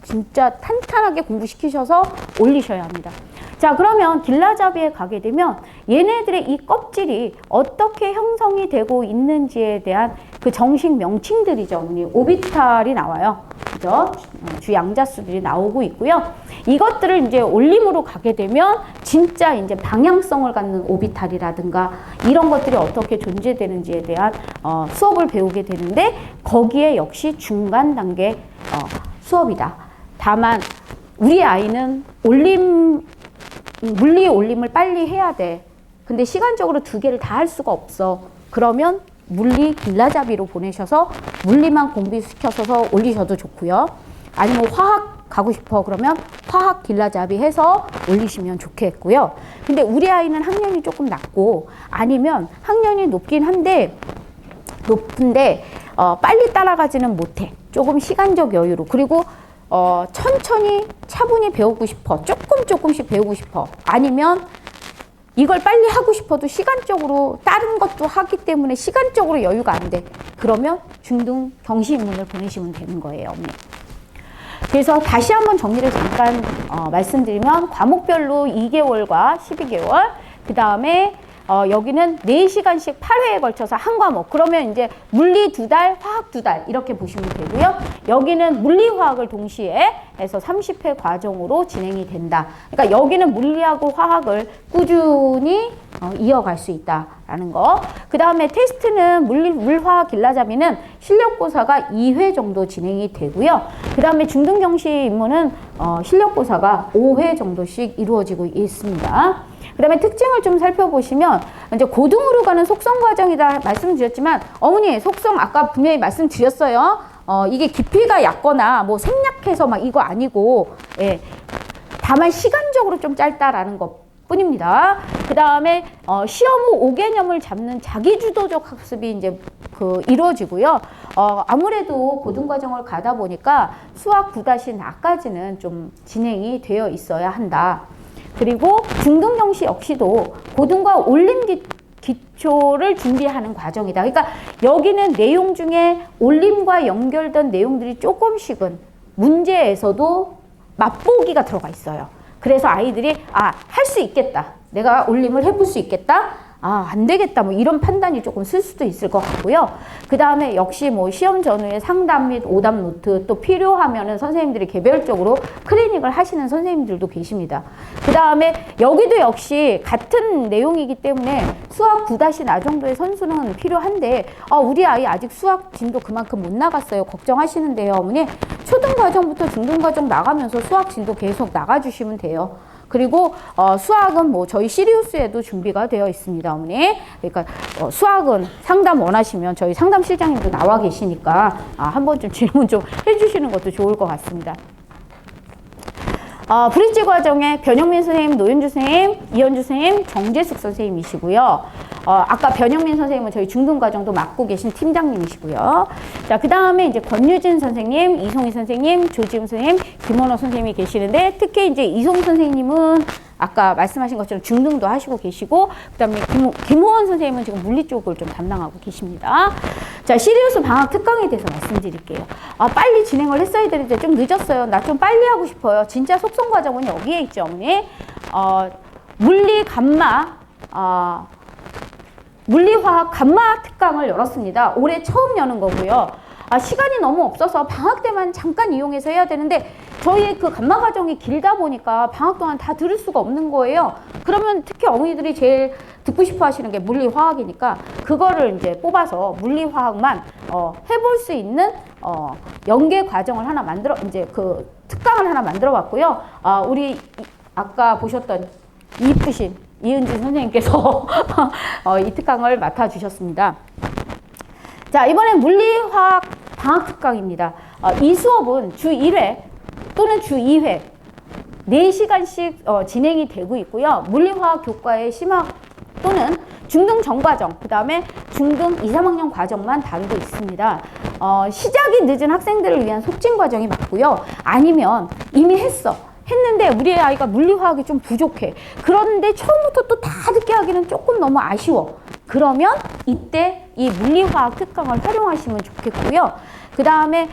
진짜 탄탄하게 공부시키셔서 올리셔야 합니다. 자, 그러면 길라잡이에 가게 되면 얘네들의 이 껍질이 어떻게 형성이 되고 있는지에 대한 그 정식 명칭들이죠. 어머니. 오비탈이 나와요. 그죠? 주양자수들이 나오고 있고요. 이것들을 이제 올림으로 가게 되면 진짜 이제 방향성을 갖는 오비탈이라든가 이런 것들이 어떻게 존재되는지에 대한 수업을 배우게 되는데 거기에 역시 중간 단계 수업이다. 다만 우리 아이는 물리 올림을 빨리 해야 돼. 근데 시간적으로 두 개를 다 할 수가 없어. 그러면 물리 길라잡이로 보내셔서 물리만 공부시켜서 올리셔도 좋고요. 아니면 화학 가고 싶어 그러면 화학 길라잡이 해서 올리시면 좋겠고요. 근데 우리 아이는 학년이 조금 낮고 아니면 학년이 높은데 빨리 따라가지는 못해. 조금 시간적 여유로. 그리고 천천히 차분히 배우고 싶어. 조금씩 배우고 싶어. 아니면 이걸 빨리 하고 싶어도 시간적으로 다른 것도 하기 때문에 시간적으로 여유가 안 돼. 그러면 중등 경시 인문을 보내시면 되는 거예요, 어머니. 그래서 다시 한번 정리를 잠깐 말씀드리면 과목별로 2개월과 12개월 그 다음에 여기는 4시간씩 8회에 걸쳐서 한 과목. 그러면 이제 물리 2달, 화학 2달 이렇게 보시면 되고요. 여기는 물리화학을 동시에 해서 30회 과정으로 진행이 된다. 그러니까 여기는 물리하고 화학을 꾸준히 이어갈 수 있다라는 거. 그 다음에 테스트는 물화학 길라잡이는 실력고사가 2회 정도 진행이 되고요. 그 다음에 중등경시 인문은 실력고사가 5회 정도씩 이루어지고 있습니다. 그 다음에 특징을 좀 살펴보시면 이제 고등으로 가는 속성 과정이다 말씀드렸지만 어머니 속성 아까 분명히 말씀드렸어요. 이게 깊이가 얕거나 뭐 생략해서 막 이거 아니고 예. 다만 시간적으로 좀 짧다라는 것 뿐입니다. 그 다음에 시험 후 5개념을 잡는 자기주도적 학습이 이제 이루어지고요. 아무래도 고등과정을 가다 보니까 수학 9-4까지는 좀 진행이 되어 있어야 한다. 그리고 중등정시 역시도 고등과 올림 기초를 준비하는 과정이다. 그러니까 여기는 내용 중에 올림과 연결된 내용들이 조금씩은 문제에서도 맛보기가 들어가 있어요. 그래서 아이들이 할 수 있겠다. 내가 올림을 해볼 수 있겠다. 안 되겠다. 뭐 이런 판단이 조금 쓸 수도 있을 것 같고요. 그 다음에 역시 뭐 시험 전후에 상담 및 오답 노트 또 필요하면은 선생님들이 개별적으로 클리닉을 하시는 선생님들도 계십니다. 그 다음에 여기도 역시 같은 내용이기 때문에 수학 9-4 정도의 선수는 필요한데 우리 아이 아직 수학 진도 그만큼 못 나갔어요. 걱정하시는데요, 어머니. 초등과정부터 중등과정 나가면서 수학 진도 계속 나가주시면 돼요. 그리고 수학은 뭐 저희 시리우스에도 준비가 되어 있습니다, 어머니. 그러니까 수학은 상담 원하시면 저희 상담실장님도 나와 계시니까 한번 좀 질문 좀 해주시는 것도 좋을 것 같습니다. 브릿지 과정에 변영민 선생님, 노현주 선생님, 이현주 선생님, 정재숙 선생님이시고요. 아까 변영민 선생님은 저희 중등과정도 맡고 계신 팀장님이시고요. 자, 그 다음에 이제 권유진 선생님, 이송희 선생님, 조지훈 선생님, 김원호 선생님이 계시는데 특히 이제 이송희 선생님은 아까 말씀하신 것처럼 중등도 하시고 계시고 그 다음에 김호원 선생님은 지금 물리 쪽을 좀 담당하고 계십니다. 자, 시리우스 방학 특강에 대해서 말씀드릴게요. 빨리 진행을 했어야 되는데 좀 늦었어요. 나 좀 빨리 하고 싶어요. 진짜 속성 과정은 여기에 있죠, 어머니. 물리 감마, 물리화학 감마 특강을 열었습니다. 올해 처음 여는 거고요. 시간이 너무 없어서 방학 때만 잠깐 이용해서 해야 되는데 저희 그 감마 과정이 길다 보니까 방학 동안 다 들을 수가 없는 거예요. 그러면 특히 어머니들이 제일 듣고 싶어 하시는 게 물리화학이니까 그거를 이제 뽑아서 물리화학만 해볼 수 있는 연계 과정을 하나 이제 그 특강을 하나 만들어 봤고요. 우리 아까 보셨던 이쁘신 이은진 선생님께서 이 특강을 맡아주셨습니다. 자, 이번엔 물리화학 방학 특강입니다. 이 수업은 주 1회 또는 주 2회 4시간씩 진행이 되고 있고요. 물리화학 교과의 심화 또는 중등 전과정, 그 다음에 중등 2, 3학년 과정만 다루고 있습니다. 시작이 늦은 학생들을 위한 속진 과정이 맞고요. 아니면 이미 했는데 우리 아이가 물리화학이 좀 부족해. 그런데 처음부터 또 다 듣게 하기는 조금 너무 아쉬워. 그러면 이때 이 물리화학 특강을 활용하시면 좋겠고요. 그 다음에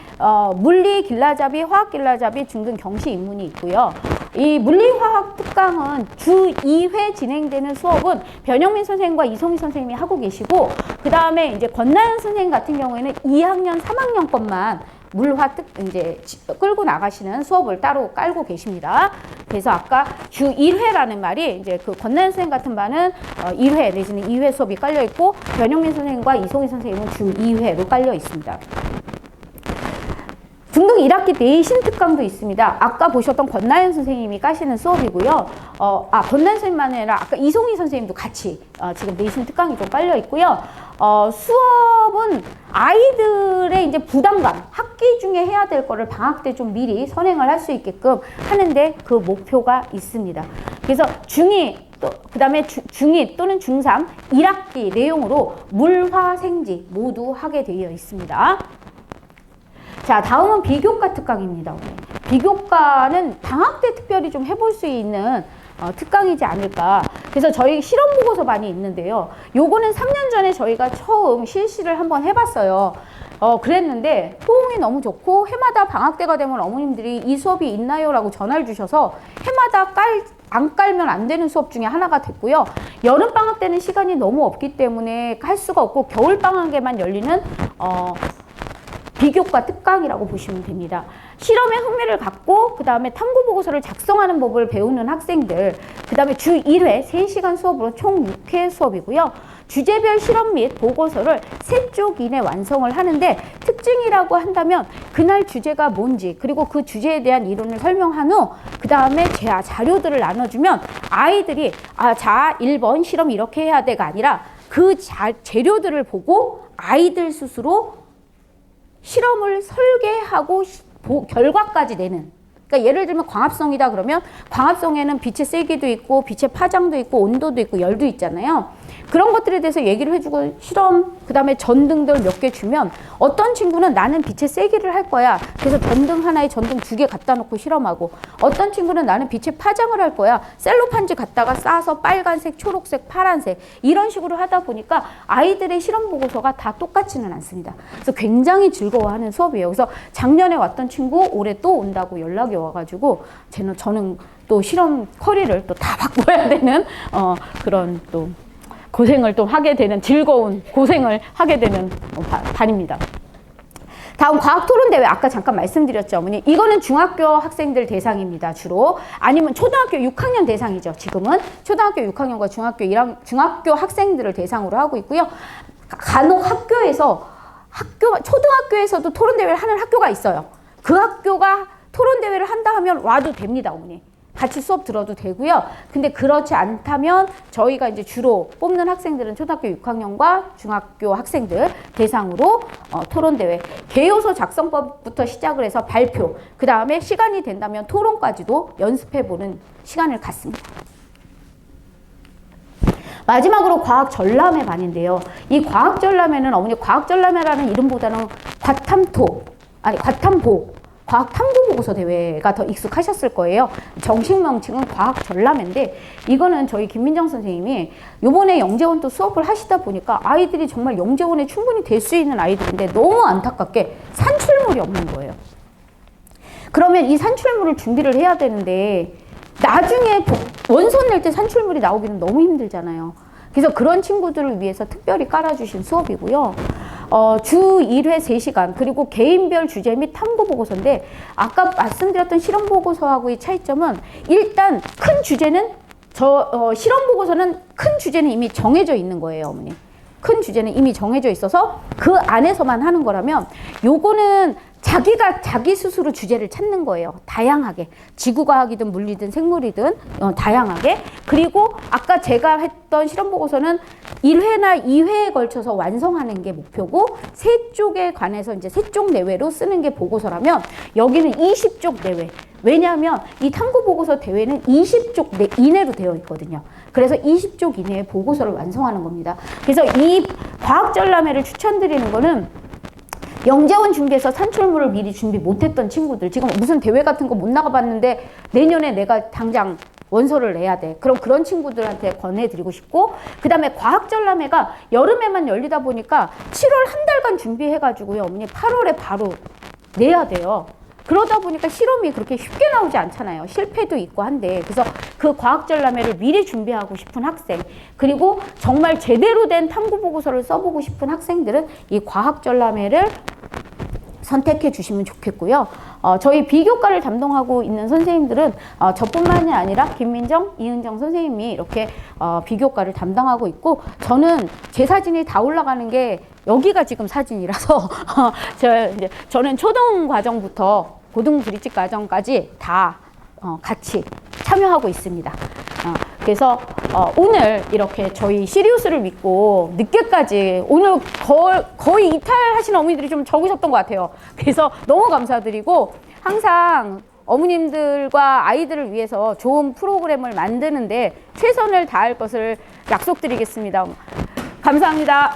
물리 길라잡이, 화학 길라잡이 중등 경시 입문이 있고요. 이 물리화학 특강은 주 2회 진행되는 수업은 변영민 선생님과 이송희 선생님이 하고 계시고 그 다음에 이제 권나연 선생님 같은 경우에는 2학년, 3학년 것만 물화 이제 끌고 나가시는 수업을 따로 깔고 계십니다. 그래서 아까 주 1회라는 말이 이제 그 권나연 선생님 같은 반은 1회 내지는 2회 수업이 깔려 있고 변영민 선생님과 이송희 선생님은 주 2회로 깔려 있습니다. 중등 1학기 내신 특강도 있습니다. 아까 보셨던 권나연 선생님이 까시는 수업이고요. 권나연 선생님만 아니라 아까 이송희 선생님도 같이 지금 내신 특강이 좀 깔려 있고요. 수업은 아이들의 이제 부담감, 학기 중에 해야 될 거를 방학 때 좀 미리 선행을 할 수 있게끔 하는데 그 목표가 있습니다. 그래서 중2, 그 다음에 중2 또는 중3, 1학기 내용으로 물화생지 모두 하게 되어 있습니다. 자, 다음은 비교과 특강입니다. 비교과는 방학 때 특별히 좀 해볼 수 있는 특강이지 않을까. 그래서 저희 실험 보고서 많이 있는데요. 요거는 3년 전에 저희가 처음 실시를 한번 해봤어요. 그랬는데 호응이 너무 좋고 해마다 방학 때가 되면 어머님들이 이 수업이 있나요? 라고 전화를 주셔서 해마다 안 깔면 안 되는 수업 중에 하나가 됐고요. 여름방학 때는 시간이 너무 없기 때문에 할 수가 없고 겨울방학에만 열리는 비교과 특강이라고 보시면 됩니다. 실험에 흥미를 갖고 그 다음에 탐구보고서를 작성하는 법을 배우는 학생들, 그 다음에 주 1회 3시간 수업으로 총 6회 수업이고요. 주제별 실험 및 보고서를 3쪽 이내 완성을 하는데 특징이라고 한다면 그날 주제가 뭔지 그리고 그 주제에 대한 이론을 설명한 후 그 다음에 자료들을 나눠주면 아이들이 자 1번 실험 이렇게 해야 돼가 아니라 그 재료들을 보고 아이들 스스로 실험을 설계하고 결과까지 내는. 그러니까 예를 들면 광합성이다 그러면 광합성에는 빛의 세기도 있고 빛의 파장도 있고 온도도 있고 열도 있잖아요. 그런 것들에 대해서 얘기를 해주고 실험, 그 다음에 전등들 몇 개 주면 어떤 친구는 나는 빛의 세기를 할 거야. 그래서 전등 하나에 전등 2개 갖다 놓고 실험하고 어떤 친구는 나는 빛의 파장을 할 거야. 셀로판지 갖다가 싸서 빨간색, 초록색, 파란색 이런 식으로 하다 보니까 아이들의 실험 보고서가 다 똑같지는 않습니다. 그래서 굉장히 즐거워하는 수업이에요. 그래서 작년에 왔던 친구 올해 또 온다고 연락이 와가지고 저는 또 실험 커리를 또 다 바꿔야 되는 그런 또 고생을 또 하게 되는 즐거운 고생을 하게 되는 반입니다. 다음 과학토론대회 아까 잠깐 말씀드렸죠, 어머니. 이거는 중학교 학생들 대상입니다, 주로. 아니면 초등학교 6학년 대상이죠, 지금은. 초등학교 6학년과 중학교 학생들을 대상으로 하고 있고요. 간혹 초등학교에서도 토론대회를 하는 학교가 있어요. 그 학교가 토론대회를 한다 하면 와도 됩니다, 어머니. 같이 수업 들어도 되고요. 근데 그렇지 않다면 저희가 이제 주로 뽑는 학생들은 초등학교 6학년과 중학교 학생들 대상으로 토론대회, 개요소 작성법부터 시작을 해서 발표, 그 다음에 시간이 된다면 토론까지도 연습해보는 시간을 갖습니다. 마지막으로 과학전람회 반인데요. 이 과학전람회는 어머니 과학전람회라는 이름보다는 과탐보, 과학탐구보고서 대회가 더 익숙하셨을 거예요. 정식 명칭은 과학전람회인데 이거는 저희 김민정 선생님이 요번에 영재원 또 수업을 하시다 보니까 아이들이 정말 영재원에 충분히 될 수 있는 아이들인데 너무 안타깝게 산출물이 없는 거예요. 그러면 이 산출물을 준비를 해야 되는데 나중에 원서 낼 때 산출물이 나오기는 너무 힘들잖아요. 그래서 그런 친구들을 위해서 특별히 깔아주신 수업이고요. 주 1회 3시간, 그리고 개인별 주제 및 탐구 보고서인데 아까 말씀드렸던 실험 보고서하고의 차이점은 일단 큰 주제는 실험 보고서는 큰 주제는 이미 정해져 있는 거예요, 어머니. 큰 주제는 이미 정해져 있어서 그 안에서만 하는 거라면 요거는 자기 스스로 주제를 찾는 거예요. 다양하게. 지구과학이든 물리든 생물이든 다양하게. 그리고 아까 제가 했던 실험 보고서는 1회나 2회에 걸쳐서 완성하는 게 목표고 3쪽에 관해서 이제 3쪽 내외로 쓰는 게 보고서라면 여기는 20쪽 내외. 왜냐하면 이 탐구 보고서 대회는 20쪽 이내로 되어 있거든요. 그래서 20쪽 이내에 보고서를 완성하는 겁니다. 그래서 이 과학전람회를 추천드리는 거는 영재원 준비해서 산출물을 미리 준비 못했던 친구들, 지금 무슨 대회 같은 거 못 나가봤는데 내년에 내가 당장 원서를 내야 돼. 그럼 그런 친구들한테 권해드리고 싶고, 그 다음에 과학전람회가 여름에만 열리다 보니까 7월 한 달간 준비해가지고요, 어머니 8월에 바로 내야 돼요. 그러다 보니까 실험이 그렇게 쉽게 나오지 않잖아요. 실패도 있고 한데. 그래서 그 과학전람회를 미리 준비하고 싶은 학생, 그리고 정말 제대로 된 탐구보고서를 써보고 싶은 학생들은 이 과학전람회를 선택해 주시면 좋겠고요. 저희 비교과를 담당하고 있는 선생님들은 저뿐만이 아니라 김민정, 이은정 선생님이 이렇게 비교과를 담당하고 있고, 저는 제 사진이 다 올라가는 게 여기가 지금 사진이라서 저는 초등 과정부터 고등 브릿지 과정까지 다 같이 참여하고 있습니다. 그래서 오늘 이렇게 저희 시리우스를 믿고 늦게까지 오늘 거의 이탈하시는 어머니들이 좀 적으셨던 것 같아요. 그래서 너무 감사드리고 항상 어머님들과 아이들을 위해서 좋은 프로그램을 만드는데 최선을 다할 것을 약속드리겠습니다. 감사합니다.